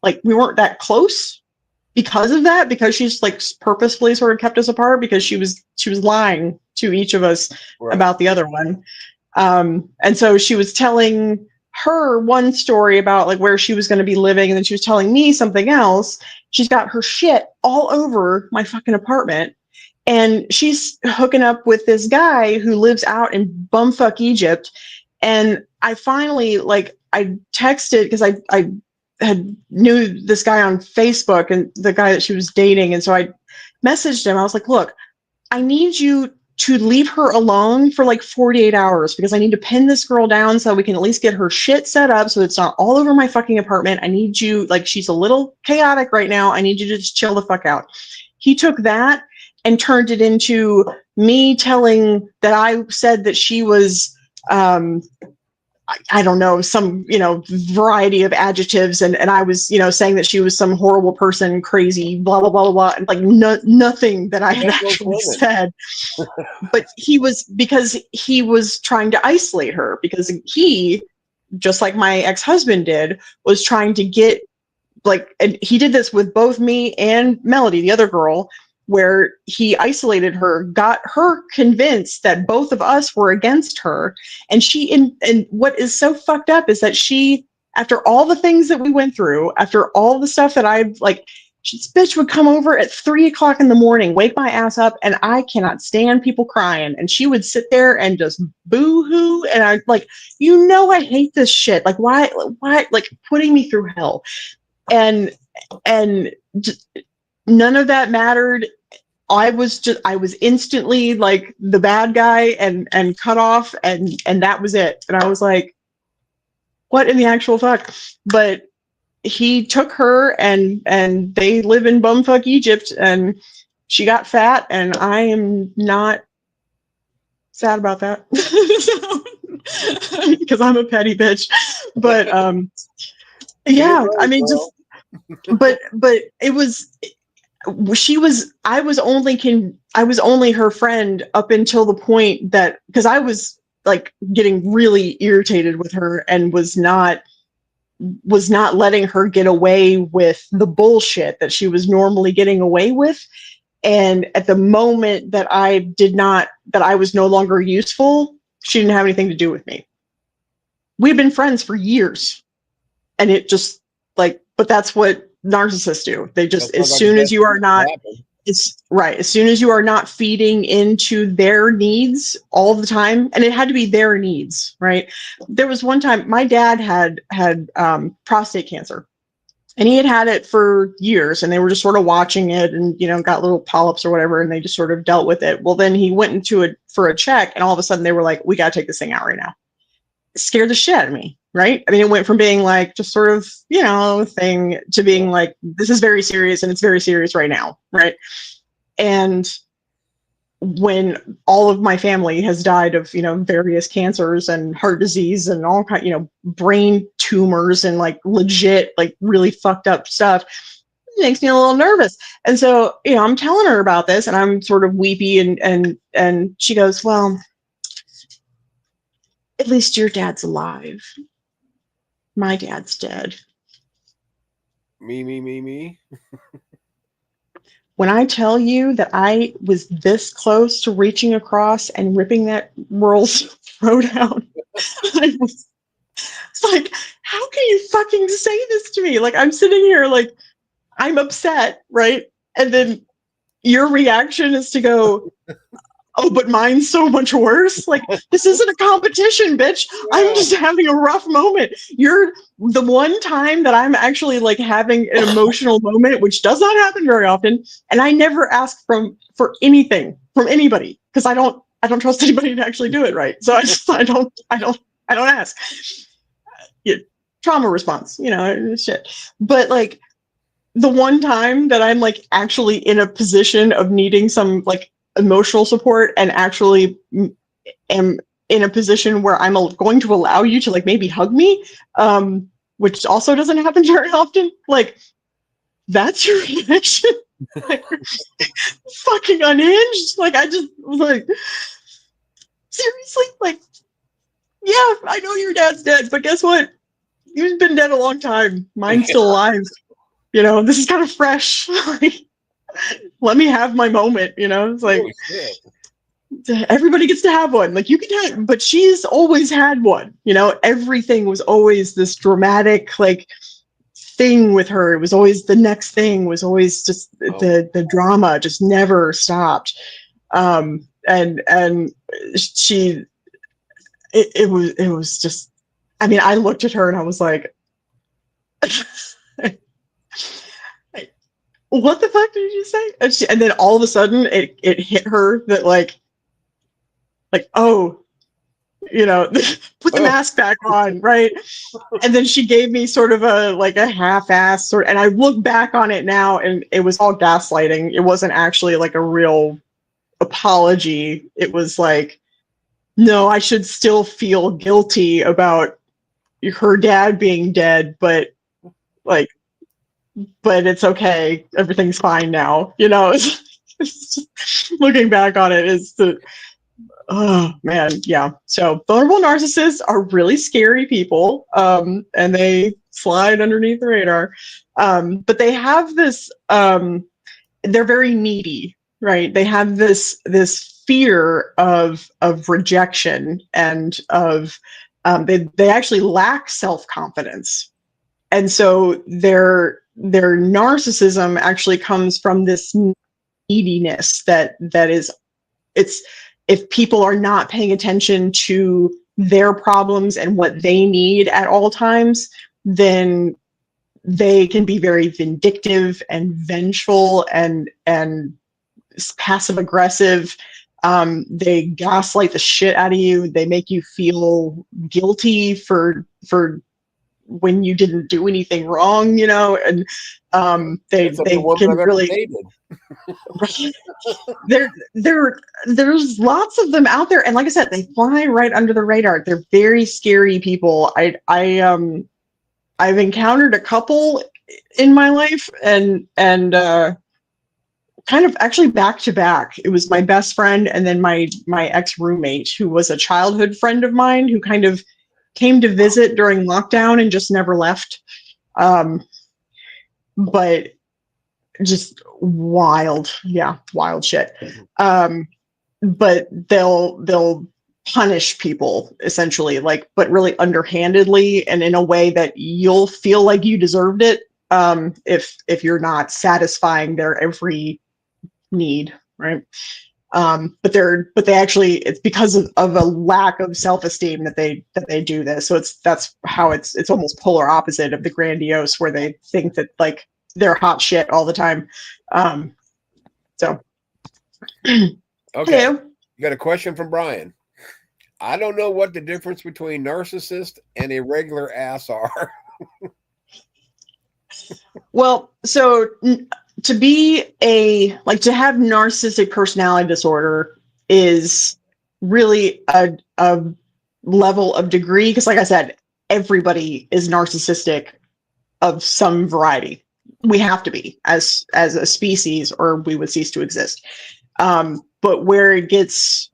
like, we weren't that close because of that, because she's like purposefully sort of kept us apart, because she was lying to each of us about the other one. And so she was telling her one story about like where she was going to be living, and then she was telling me something else. She's got her shit all over my fucking apartment, and she's hooking up with this guy who lives out in bumfuck Egypt. And I finally, like, I texted, because I had knew this guy on Facebook, and the guy that she was dating, and so I messaged him. I was like, look, I need you to leave her alone for like 48 hours, because I need to pin this girl down so we can at least get her shit set up so it's not all over my fucking apartment. I need you, like, she's a little chaotic right now. I need you to just chill the fuck out. He took that and turned it into me telling that I said that she was, I don't know, some, variety of adjectives. And I was, saying that she was some horrible person, crazy, blah, blah, blah, blah, blah. And like nothing that I had actually said. But because he was trying to isolate her, because he, just like my ex-husband did, was trying to get, like, and he did this with both me and Melody, the other girl, where he isolated her, got her convinced that both of us were against her. And and what is so fucked up is that she, after all the things that we went through, after all the stuff that I've, like, this bitch would come over at 3:00 in the morning, wake my ass up, and I cannot stand people crying. And she would sit there and just boo-hoo. And I, like, I hate this shit. Like, why, like, putting me through hell. And just, none of that mattered. I was instantly like the bad guy and cut off, and that was it. And I was like, what in the actual fuck? But he took her, and they live in bumfuck Egypt, and she got fat, and I am not sad about that. Because I'm a petty bitch. But yeah, I mean, just but it was, I was only her friend up until the point that, because I was like getting really irritated with her and was not letting her get away with the bullshit that she was normally getting away with. And at the moment that I was no longer useful, she didn't have anything to do with me. We've been friends for years, and it just, like, but that's what narcissists do. They just, as soon as you are not, it's right. As soon as you are not feeding into their needs all the time, and it had to be their needs, right? There was one time my dad had prostate cancer, and he had it for years, and they were just sort of watching it, and got little polyps or whatever, and they just sort of dealt with it. Well, then he went into it for a check, and all of a sudden they were like, "We got to take this thing out right now." It scared the shit out of me. Right? I mean, it went from being like just sort of, thing to being like, this is very serious, and it's very serious right now. Right. And when all of my family has died of, various cancers and heart disease and all kind, brain tumors and like legit, like really fucked up stuff, it makes me a little nervous. And so, I'm telling her about this, and I'm sort of weepy, and she goes, well, at least your dad's alive. My dad's dead. Me. When I tell you that I was this close to reaching across and ripping that girl's throat out, it's like, how can you fucking say this to me? Like, I'm sitting here, like, I'm upset, right? And then your reaction is to go, oh, but mine's so much worse. Like, this isn't a competition, bitch. I'm just having a rough moment. You're the one time that I'm actually like having an emotional moment, which does not happen very often. And I never ask for anything from anybody, because I don't I don't trust anybody to actually do it right. So I don't ask. Yeah, trauma response, shit. But like the one time that I'm like actually in a position of needing some like emotional support and actually am in a position where I'm going to allow you to like maybe hug me, which also doesn't happen very often. Like that's your reaction. Like, fucking unhinged. Like I just was like, seriously? Like, yeah, I know your dad's dead, but guess what? He's been dead a long time. Mine's still alive. This is kind of fresh. Like, let me have my moment. It's like everybody gets to have one. Like you can have, but she's always had one. Everything was always this dramatic like thing with her. It was always the next thing. Was always just the drama. Just never stopped. And she, it was just. I mean, I looked at her and I was like, what the fuck did you say? And then all of a sudden it hit her that like, oh, put the mask back on, right? And then she gave me sort of a half-ass sort, and I look back on it now and it was all gaslighting. It wasn't actually like a real apology. It was like, no, I should still feel guilty about her dad being dead, but it's okay. Everything's fine now. Looking back on it is oh man, yeah. So vulnerable narcissists are really scary people, and they slide underneath the radar. But they have this. They're very needy, right? They have this fear of rejection and of they actually lack self-confidence, and so their narcissism actually comes from this neediness that is it's. If people are not paying attention to their problems and what they need at all times, then they can be very vindictive and vengeful and passive aggressive. They gaslight the shit out of you. They make you feel guilty for when you didn't do anything wrong, and they can really. There's lots of them out there, and like I said, they fly right under the radar. They're very scary people. I've encountered a couple in my life, and kind of actually back to back. It was my best friend and then my ex roommate, who was a childhood friend of mine, who kind of came to visit during lockdown and just never left. But just wild shit. But they'll punish people essentially, like, but really underhandedly and in a way that you'll feel like you deserved it, if you're not satisfying their every need, right? But they actually, it's because of a lack of self-esteem that they do this. So that's how it's almost polar opposite of the grandiose, where they think that like they're hot shit all the time. So okay. Hello. You got a question from Brian. I don't know what the difference between narcissist and a regular ass are. Well, so to have narcissistic personality disorder is really a level of degree, because like I said, everybody is narcissistic of some variety. We have to be as a species, or we would cease to exist. But where it gets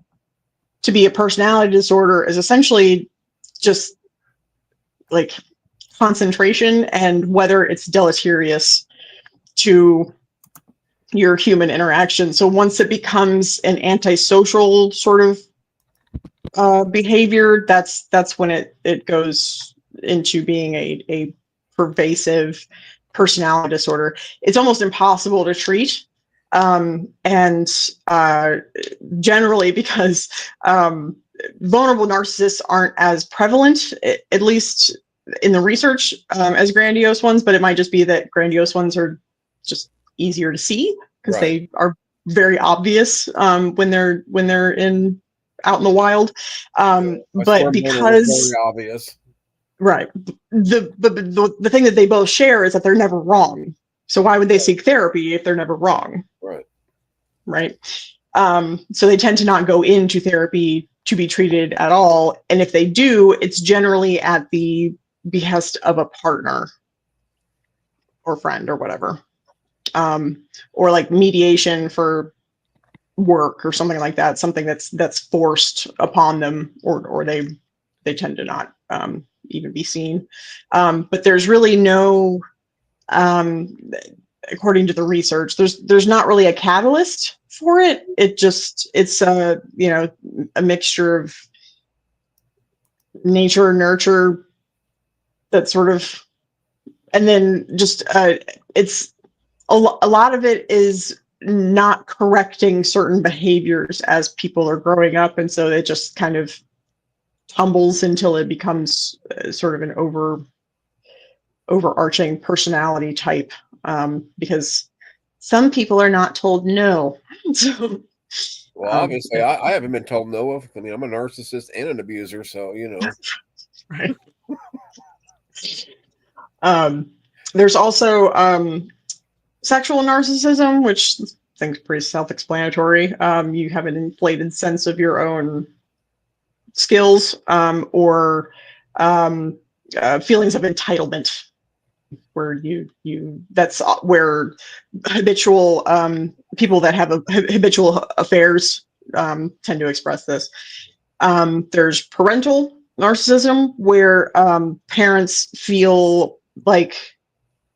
to be a personality disorder is essentially just like concentration, and whether it's deleterious to your human interaction. So once it becomes an antisocial sort of behavior, that's when it goes into being a pervasive personality disorder. It's almost impossible to treat, and generally because vulnerable narcissists aren't as prevalent, at least in the research, as grandiose ones, but it might just be that grandiose ones are just easier to see because they are very obvious when they're in out in the wild. But because very obvious. Right. The thing that they both share is that they're never wrong. So why would they seek therapy if they're never wrong? Right. Right. So they tend to not go into therapy to be treated at all. And if they do, it's generally at the behest of a partner or friend or whatever. Or like mediation for work or something like that, something that's forced upon them, or they tend to not even be seen. But there's really no, according to the research, there's not really a catalyst for it. It's a mixture of nature, nurture, that sort of, and then just it's a lot of it is not correcting certain behaviors as people are growing up, and so it just kind of tumbles until it becomes sort of an overarching personality type, because some people are not told no. So, well, obviously, I haven't been told no. I mean, I'm a narcissist and an abuser, so right. There's also sexual narcissism, which I think is pretty self-explanatory. You have an inflated sense of your own skills, or feelings of entitlement, where that's where habitual people that have habitual affairs tend to express this. There's parental narcissism, where parents feel like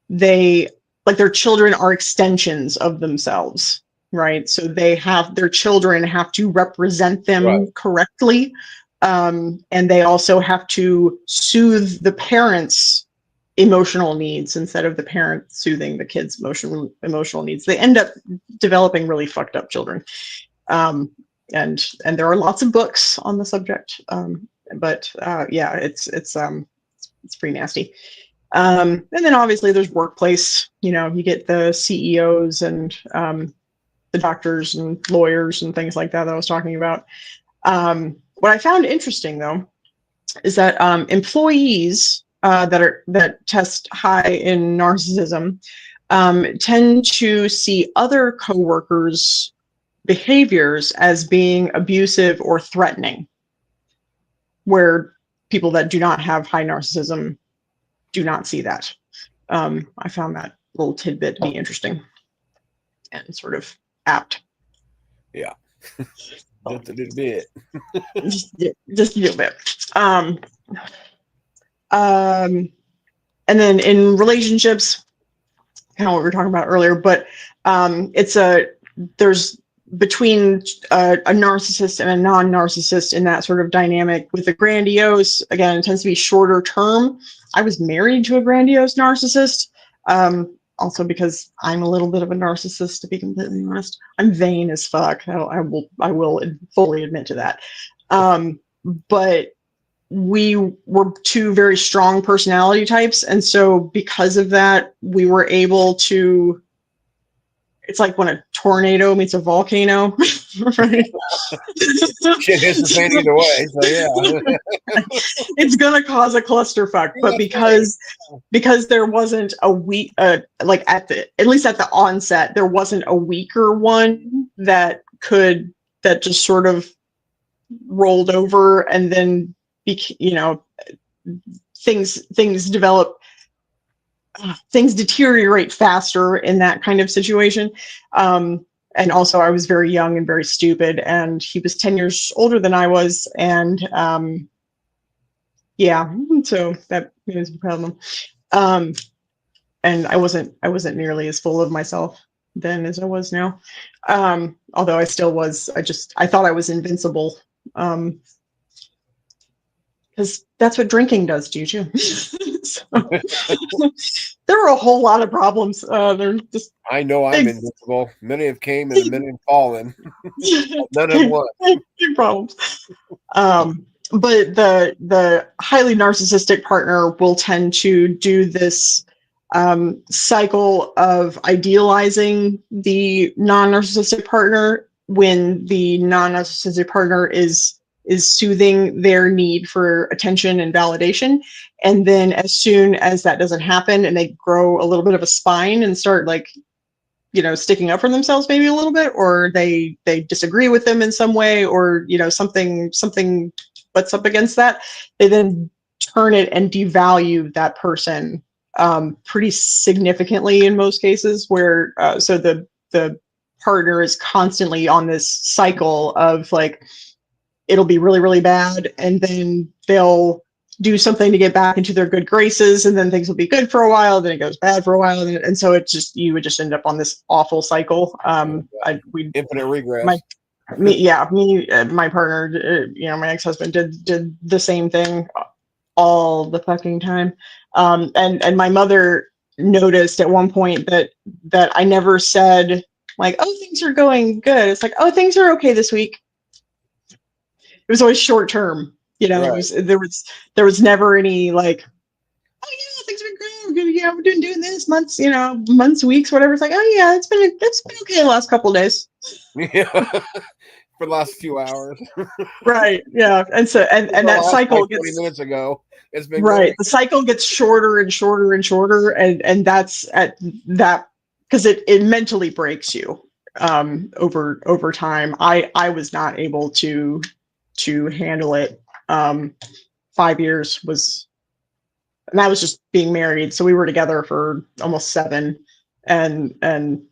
their children are extensions of themselves, right? So their children have to represent them correctly. And they also have to soothe the parents' emotional needs instead of the parent soothing the kids' emotional needs. They end up developing really fucked up children. And there are lots of books on the subject. But it's pretty nasty. And then obviously there's workplace, you get the CEOs and the doctors and lawyers and things like that I was talking about. What I found interesting, though, is that employees that test high in narcissism tend to see other coworkers' behaviors as being abusive or threatening, where people that do not have high narcissism do not see that. I found that little tidbit to be interesting and sort of apt. Yeah. Just a little bit. just a little bit. And then in relationships, kind of what we were talking about earlier, but there's between a narcissist and a non-narcissist in that sort of dynamic. With a grandiose, again, it tends to be shorter term. I was married to a grandiose narcissist, also because I'm a little bit of a narcissist, to be completely honest. I'm vain as fuck. I will fully admit to that. But we were two very strong personality types, and so because of that, we were able to. It's like when a tornado meets a volcano, right? Shit hits the fan either way, so yeah. It's gonna cause a clusterfuck, but because there wasn't a weak, like at least at the onset, there wasn't a weaker one that just sort of rolled over, and then things develop. Things deteriorate faster in that kind of situation. And also I was very young and very stupid, and he was 10 years older than I was. And so that was a problem. And I wasn't nearly as full of myself then as I was now. Although I still was, I thought I was invincible. Because that's what drinking does to you too. So, there were a whole lot of problems. They're just I know I'm invincible. Many have came and many have fallen. None have won. Big problems. But the highly narcissistic partner will tend to do this cycle of idealizing the non-narcissistic partner when the non-narcissistic partner is is soothing their need for attention and validation. And then as soon as that doesn't happen and they grow a little bit of a spine and start like, sticking up for themselves maybe a little bit, or they disagree with them in some way, or, something butts up against that, they then turn it and devalue that person pretty significantly in most cases, where so the partner is constantly on this cycle of like, it'll be really, really bad, and then they'll do something to get back into their good graces, and then things will be good for a while, then it goes bad for a while, and so you would just end up on this awful cycle. Infinite regress. My partner, my ex-husband did the same thing all the fucking time. And my mother noticed at one point that I never said like, oh, things are going good. It's like, oh, things are okay this week. It was always short term. Right. There was never any like, oh yeah, things have been great. Yeah, we're doing this months, weeks, whatever. It's like, oh yeah, it's been okay the last couple of days. Yeah. For the last few hours. Right. Yeah. And so and that cycle like gets 20 minutes ago. It's been right. great. The cycle gets shorter and shorter and shorter, and that's at that because it mentally breaks you over time. I was not able to handle it. 5 years was, and that was just being married. So we were together for almost 7, and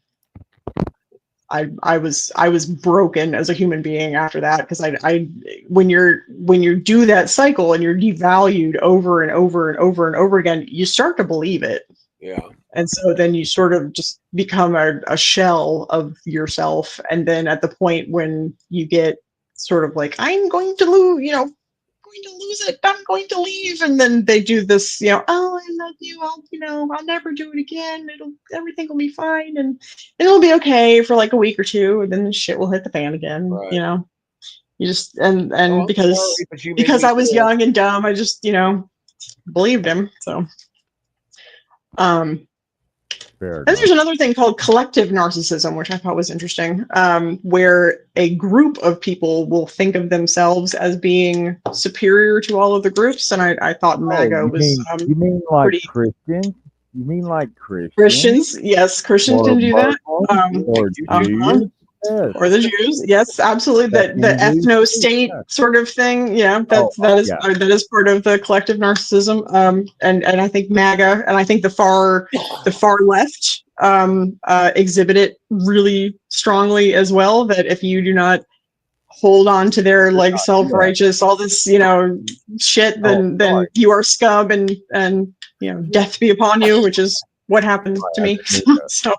I was broken as a human being after that, because I when you do that cycle and you're devalued over and over and over and over again, you start to believe it. Yeah. And so then you sort of just become a shell of yourself. And then at the point when you get sort of like, I'm going to lose it, I'm going to leave, and then they do this, oh, I love you, I'll never do it again, everything will be fine, and it'll be okay for like a week or two, and then shit will hit the fan again. Right. You just and because I was young and dumb, I just believed him. So and there's another thing called collective narcissism, which I thought was interesting, where a group of people will think of themselves as being superior to all of the groups. And I thought MAGA was you mean like pretty Christians? You mean like Christians? Christians? Yes, Christians can do that. Or Jews? Yes. Or the Jews? Yes, absolutely. The ethno state sort of thing. Yeah, that is part of the collective narcissism. And I think MAGA and I think the far left exhibit it really strongly as well. That if you do not hold on to their like self-righteous, all this shit, then you are scum, and death be upon you, which is what happened to me. So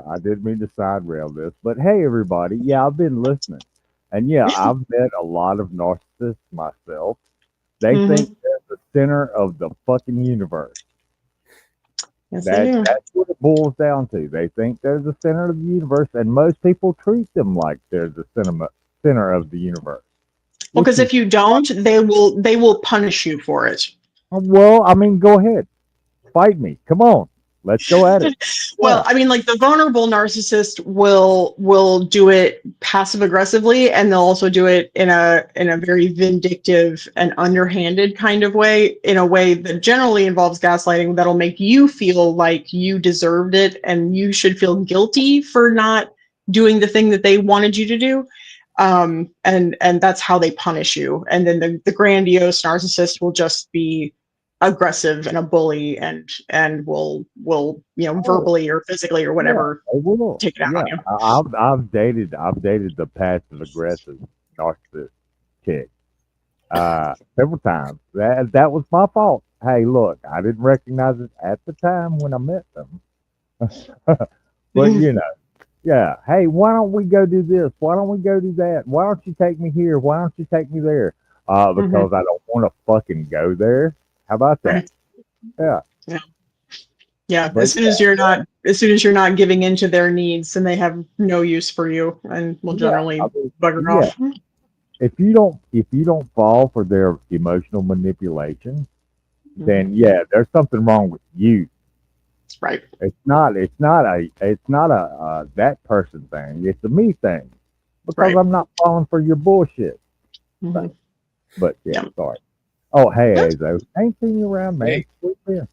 I didn't mean to side rail this, but hey, everybody, I've been listening, and I've met a lot of narcissists myself. They think they're the center of the fucking universe. Yes, they do. That's what it boils down to. They think they're the center of the universe, and most people treat them like they're the center of the universe. Well, because if you don't, they will punish you for it. Well, I mean, go ahead. Fight me. Come on. Let's go at it. Well, I mean, like the vulnerable narcissist will do it passive aggressively, and they'll also do it in a very vindictive and underhanded kind of way, in a way that generally involves gaslighting, that'll make you feel like you deserved it and you should feel guilty for not doing the thing that they wanted you to do. And that's how they punish you. And then the grandiose narcissist will just be aggressive and a bully, and will verbally or physically or whatever take it out on you. I've dated the passive aggressive narcissist chick several times. That was my fault. Hey, look, I didn't recognize it at the time when I met them, but hey, why don't we go do this? Why don't we go do that? Why don't you take me here? Why don't you take me there? Because I don't want to fucking go there. How about that? Yeah. As soon as you're not giving into their needs, then they have no use for you and will generally bugger off. If you don't fall for their emotional manipulation, then there's something wrong with you. Right. It's not a that person thing. It's a me thing, because I'm not falling for your bullshit. Mhm. But yeah, Yeah. sorry. Oh, hey, Yeah. Azo. Ain't seen you around, man. Hey. Where you been?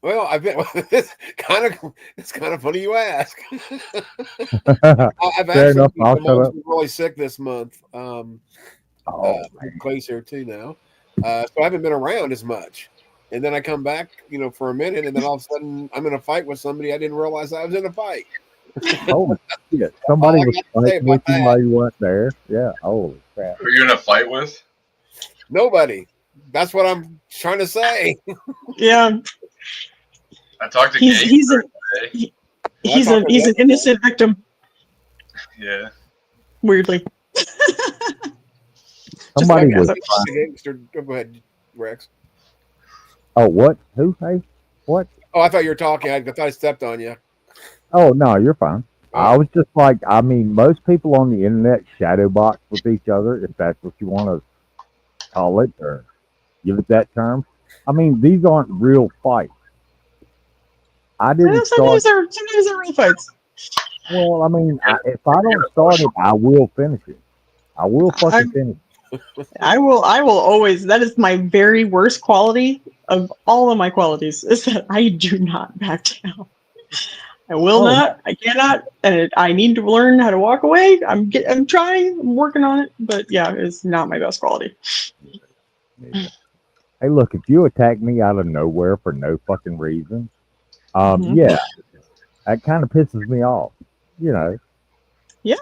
Well, I've been. It's kind of funny you ask. I've Fair enough. actually I'll been shut up. really sick this month. Oh, man. Clay's here too now, so I haven't been around as much. And then I come back, for a minute, and then all of a sudden I'm in a fight with somebody. I didn't realize I was in a fight. Holy shit. All Somebody I was got to say fighting with about you that, while you weren't there. Yeah. Holy crap. Who are you in a fight with? nobody. That's what I'm trying to say. Yeah. I talked to He's Gabe he's an today. he- Well, I he's talked an to he's an yesterday. innocent victim. Yeah. Weirdly. Somebody like was. that. Go ahead, Rex. Oh, what? Who? Hey? What? Oh, I thought you were talking. I thought I stepped on you. Oh, no, you're fine. I Oh, was just like, I mean, most people on the internet shadow box with each other, if that's what you want to call it or give it that term. I mean, these aren't real fights. I didn't start. Sometimes they're real fights. Well, I mean, if I don't start it, I will finish it. I will fucking finish it. I will always, that is my very worst quality of all of my qualities, is that I do not back down. I will Oh, not, I cannot, and I need to learn how to walk away. I'm trying, I'm working on it, but yeah, it's not my best quality. yeah. Hey, look, if you attack me out of nowhere for no fucking reason, yeah, that kind of pisses me off. You know. Yeah,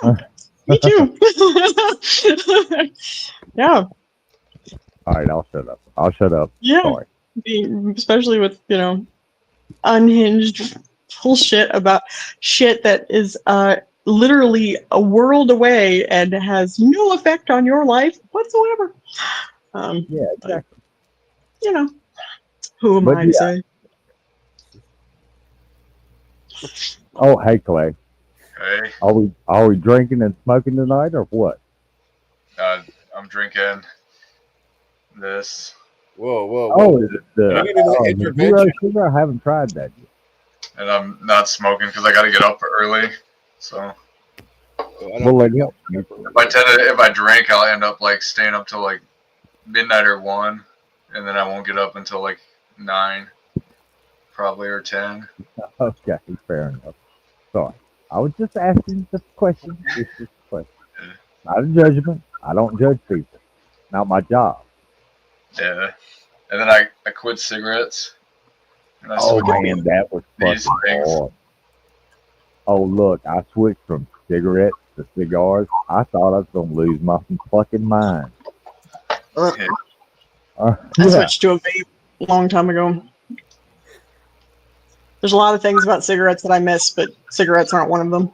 me too. Yeah. All right, I'll shut up. I'll shut up. Yeah. Sorry. Especially with, unhinged bullshit about shit that is literally a world away and has no effect on your life whatsoever. Yeah, exactly. But, who am But I to say? Oh, hey, Clay. Hey, Are we drinking and smoking tonight or what? I'm drinking this. whoa. Oh, is it You need an the intervention. zero sugar? I haven't tried that yet. And I'm not smoking because I got to get up early. So Well, let you. if I drink, I'll end up like staying up till like midnight or 1, and then I won't get up until like 9, probably, or 10. Okay, fair enough. Sorry. I was just asking the question. It's just a question. Not a judgment. I don't judge people. Not my job. Yeah. And then I quit cigarettes. And I Oh, switched man, that was these fucking things. hard. Oh, look, I switched from cigarettes to cigars. I thought I was going to lose my fucking mind. Yeah. I Yeah. switched to a vape a long time ago. There's a lot of things about cigarettes that I miss, but cigarettes aren't one of them.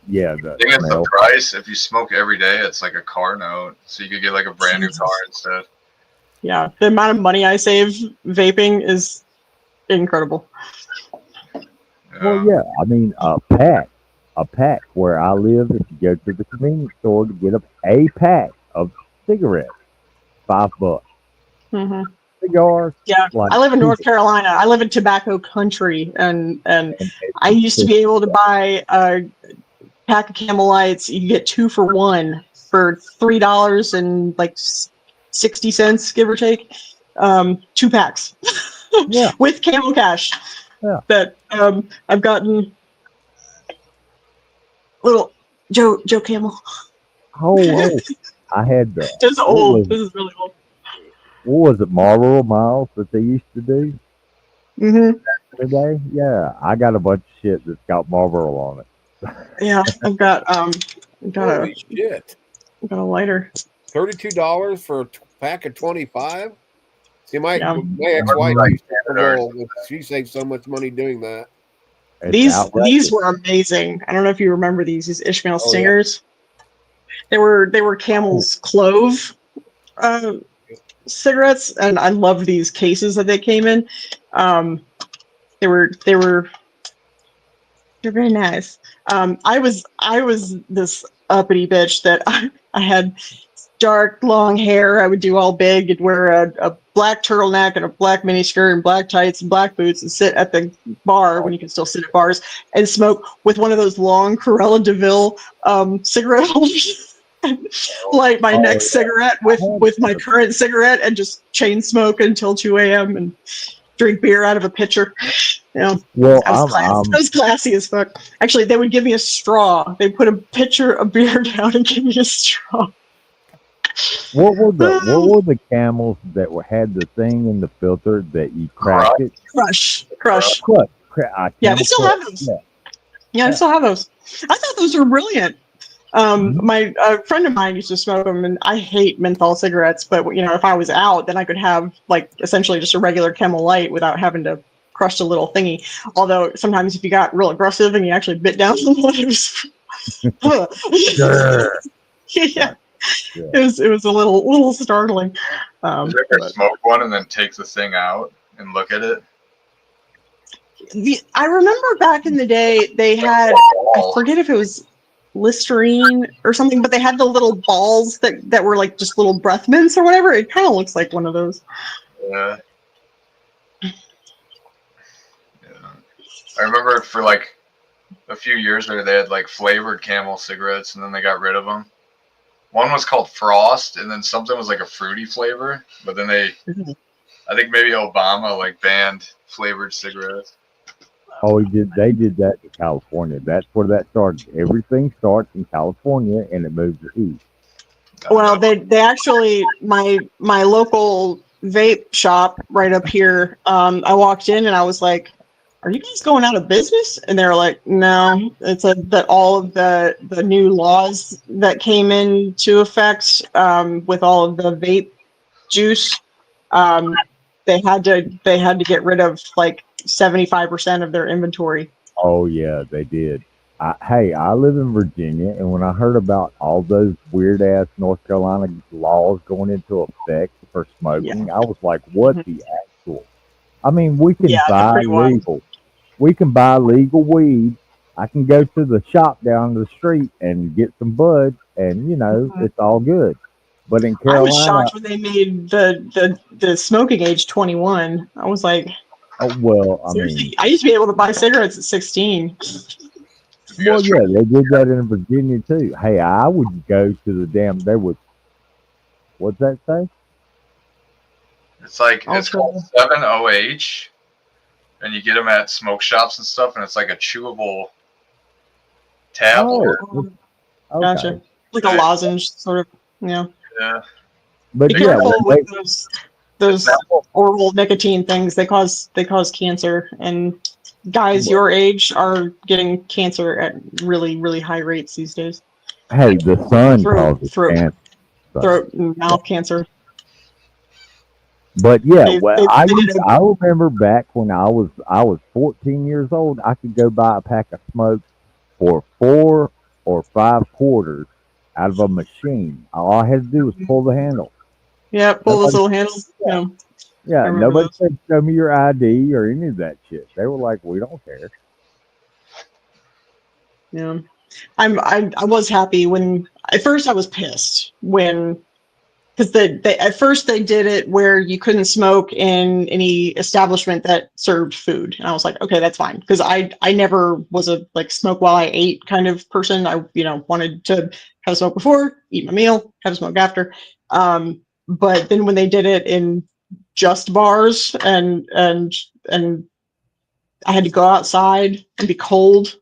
Yeah, I the think it's the smell. price. If you smoke every day, it's like a car note. So you could get like a brand new car instead. Yeah, the amount of money I save vaping is incredible. Well, yeah, I mean, a pack where I live, if you go to the convenience store to get a pack of cigarettes, $5. Mm-hmm. Cigars, Yeah, like I live in North Carolina. I live in tobacco country, and I used to be able to buy a pack of Camel Lights. You get 2 for 1 for $3 and like 60 cents, give or take. 2 packs Yeah. with Camel Cash. Yeah. That I've gotten little Joe Camel. Oh, I had the. This is old. This is really old. What was it, Marlboro Miles that they used to do Mm-hmm. today? Yeah, I got a bunch of shit that's got Marlboro on it. Yeah, I've got Holy shit! got a lighter. $32 for a pack of 25. See, my ex-wife used to roll. She saved so much money doing that. It's These outrageous. were amazing. I don't know if you remember these Ishmael Oh, Stingers. Yeah. They were Camel's Clove cigarettes, and I loved these cases that they came in. They're very nice. I was this uppity bitch that I had dark long hair. I would do all big and wear a black turtleneck and a black miniskirt and black tights and black boots and sit at the bar when you can still sit at bars and smoke with one of those long Cruella de Vil cigarette holders. light my Oh, next yeah. cigarette with my current cigarette and just chain smoke until 2 a.m. and drink beer out of a pitcher. You know, Well, I was classy as fuck. Actually, they would give me a straw. They put a pitcher of beer down and give me a straw. what were the camels that had the thing in the filter that you cracked it? Crush. Yeah, they still have those. Yeah, I still have those. I thought those were brilliant. My friend of mine used to smoke them, and I hate menthol cigarettes. But you know, if I was out, then I could have like essentially just a regular Camel Light without having to crush a little thingy. Although sometimes if you got real aggressive and you actually bit down on one, it was, yeah, it was a little startling. Did you ever smoke one and then take the thing out and look at it? I remember back in the day they had, I forget if it was Listerine or something, but they had the little balls that were like just little breath mints or whatever. It kind of looks like one of those. Yeah. I remember for like a few years there, they had like flavored Camel cigarettes, and then they got rid of them. One was called Frost, and then something was like a fruity flavor. But then I think maybe Obama like banned flavored cigarettes. Oh, they did that in California. That's where that started. Everything starts in California, and it moves east. Well, they actually, my local vape shop right up here, I walked in and I was like, are you guys going out of business? And they were like, no, it's that all of the new laws that came into effect with all of the vape juice, they had to get rid of like 75% of their inventory. Oh yeah, they did. I live in Virginia, and when I heard about all those weird ass North Carolina laws going into effect for smoking, I was like, "What the actual?" I mean, we can buy legal. We can buy legal weed. I can go to the shop down the street and get some bud, and you know, it's all good. But in Carolina, I was shocked when they made the smoking age 21. I was like, oh well, I seriously? mean, I used to be able to buy cigarettes at 16. Well, yeah, they did that in Virginia too. Hey, I would go to the damn. They would. What's that say? It's like it's called 7OH, and you get them at smoke shops and stuff, and it's like a chewable tablet. Oh, okay. Gotcha. Like a lozenge, sort of. Yeah. But be careful with those oral nicotine things. They cause cancer, and guys your age are getting cancer at really, really high rates these days. Hey, the sun causes cancer. Throat and mouth cancer. But yeah, I remember back when I was 14 years old, I could go buy a pack of smokes for 4 or 5 quarters out of a machine. All I had to do was pull the handle. Yeah, pull those little handles. Yeah, nobody said show me your ID or any of that shit. They were like, we don't care. Yeah, I was happy when at first I was pissed when because at first they did it where you couldn't smoke in any establishment that served food, and I was like, okay, that's fine, because I never was a like smoke while I ate kind of person. I wanted to have a smoke before, eat my meal, have a smoke after. But then when they did it in just bars and I had to go outside and be cold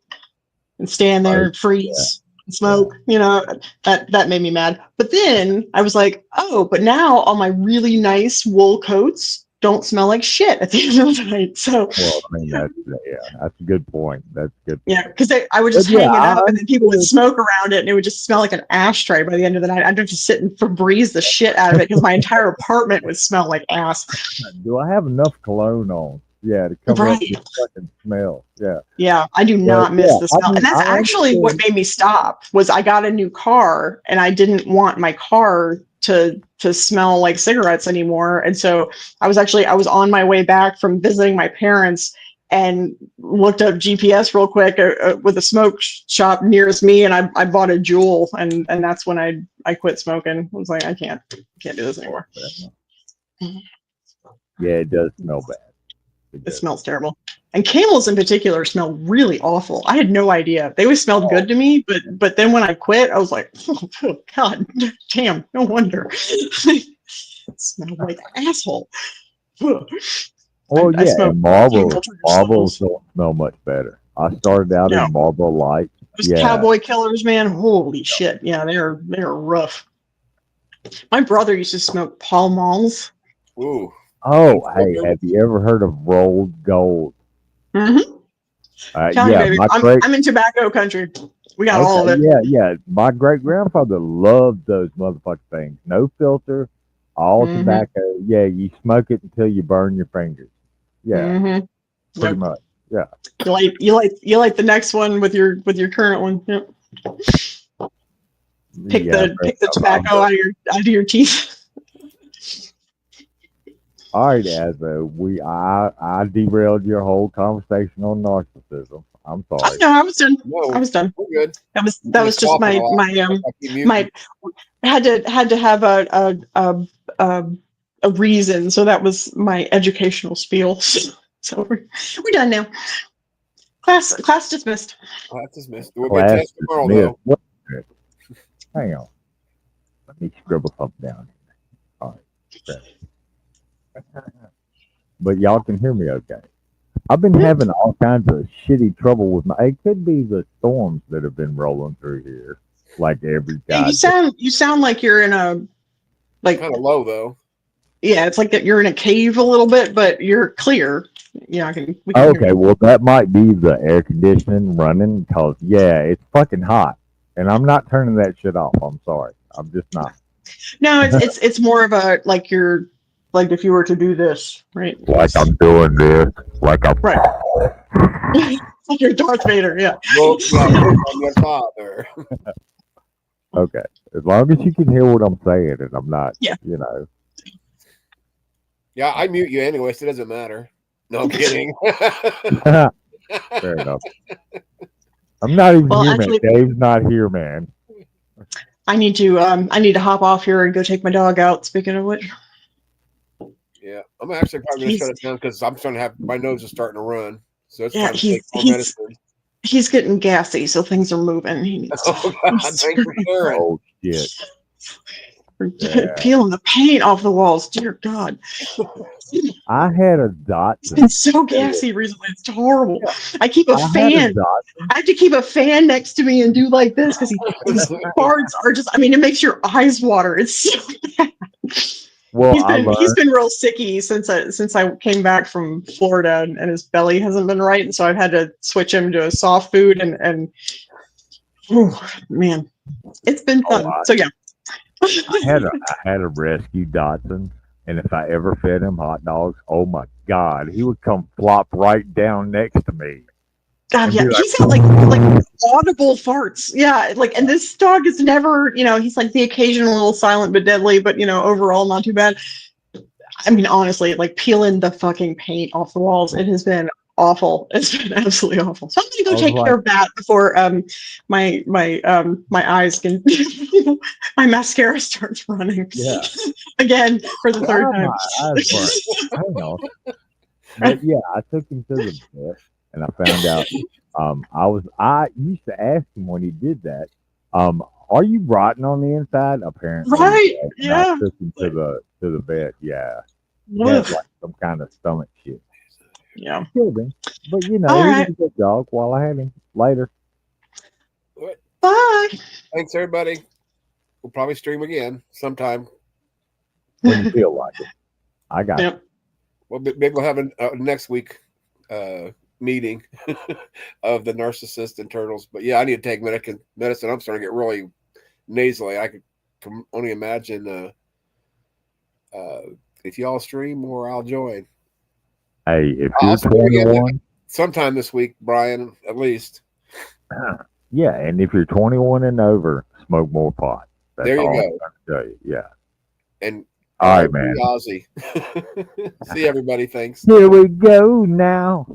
and stand there and freeze and smoke, that made me mad. But then I was like, oh, but now all my really nice wool coats don't smell like shit at the end of the night. So, well, I mean, that's a good point. That's good. Yeah, because I would just hang it up, and then people would smoke around it, and it would just smell like an ashtray by the end of the night. I'd have to sit and Febreze the shit out of it because my entire apartment would smell like ass. Do I have enough cologne on? Yeah, to cover up the fucking smell. Yeah. Yeah, I do not miss the smell. And that's actually what made me stop, was I got a new car, and I didn't want my car to smell like cigarettes anymore. And so I was on my way back from visiting my parents and looked up GPS real quick with a smoke shop nearest me, and I bought a Juul, and that's when I quit smoking. I was like, I can't do this anymore. Yeah, it does smell bad. It smells terrible. And camels in particular smell really awful. I had no idea. They always smelled good to me, but then when I quit, I was like, oh God, damn, no wonder. It smelled like an asshole. Ugh. Well, I yeah, smell and camel marbles souls. don't smell much better. I started out No. in Marlboro Light. Those Yeah. cowboy killers, man, holy shit. Yeah, they're rough. My brother used to smoke Pall Malls. Ooh. Oh, hey, have you ever heard of rolled gold? Mm-hmm. Tell Yeah, you, baby, my I'm in tobacco country. We got all of it. yeah. My great grandfather loved those motherfucking things. No filter, all Mhm. tobacco. Yeah, you smoke it until you burn your fingers. Yeah, Mm-hmm. pretty much. Yeah. You like the next one with your current one. Yep. Pick Yeah, the tobacco out of your teeth. all right, Azzo. I derailed your whole conversation on narcissism. I'm sorry. No, I was done. No, I was done. we're good. That was You're just swapping a lot. my had to have a reason. So that was my educational spiel. So we're done now. Class dismissed. Class dismissed. We'll be Class test tomorrow dismissed. though. What? Hang on. Let me scribble something down. All right. But y'all can hear me okay. I've been having all kinds of shitty trouble with my. It could be the storms that have been rolling through here, like every Yeah, guy. you sound like you're in a Kind of low though. Yeah, it's like that you're in a cave a little bit, but you're clear. Yeah, we can Okay, well that might be the air conditioning running because yeah, it's fucking hot, and I'm not turning that shit off. I'm sorry, I'm just not. No, it's more of a like you're like if you were to do this, right? Like I'm doing this, like I'm right. Like you're Darth Vader, yeah. Look on your father. Okay, as long as you can hear what I'm saying, and I'm not, Yeah. Yeah, I mute you anyway, so it doesn't matter. No, I'm kidding. Fair enough. I'm not even here, actually, man. Dave's not here, man. I need to hop off here and go take my dog out. Speaking of which. Yeah, I'm actually probably going to shut it down because I'm starting to have my nose is starting to run. So it's time to take more medicine. He's getting gassy, so things are moving. He needs God, thanks for sharing. Oh shit. Peeling the paint off the walls. Dear God. I had a dot. It's been so gassy recently. It's horrible. Yeah. I keep a fan. I have to keep a fan next to me and do like this because his farts are just. I mean, it makes your eyes water. It's so bad. Well, he's been real sicky since I came back from Florida and his belly hasn't been right, and so I've had to switch him to a soft food and oh man, it's been fun. So yeah. I had a rescue Dotson, and if I ever fed him hot dogs, oh my God, he would come flop right down next to me. God, yeah, he's got like audible farts. Yeah, like, and this dog is never, he's like the occasional little silent but deadly, but overall not too bad. I mean, honestly, like peeling the fucking paint off the walls, it has been awful. It's been absolutely awful. So I'm gonna go take care of that before my eyes can my mascara starts running. Yeah. Again for the third time. Hang on. But yeah, I took him to the vet and I found out I used to ask him when he did that, are you rotten on the inside? Apparently. Right. Yeah. I took him to the vet, yeah. He had like some kind of stomach shit. Yeah. Killed him. But he was a good dog while I had him. Later. Bye. Thanks everybody. We'll probably stream again sometime. When you feel like it. I got it. Well, maybe we'll have a next week meeting of the Narcissist and Turtles. But yeah, I need to take medicine. I'm starting to get really nasally. I could only imagine if y'all stream more, I'll join. Hey, if you're 21, sometime this week, Brian, at least. Yeah, and if you're 21 and over, smoke more pot. That's there you all go. I'm trying to tell you. Yeah. And all right, man. Ozzy. See everybody. Thanks. Here we go now.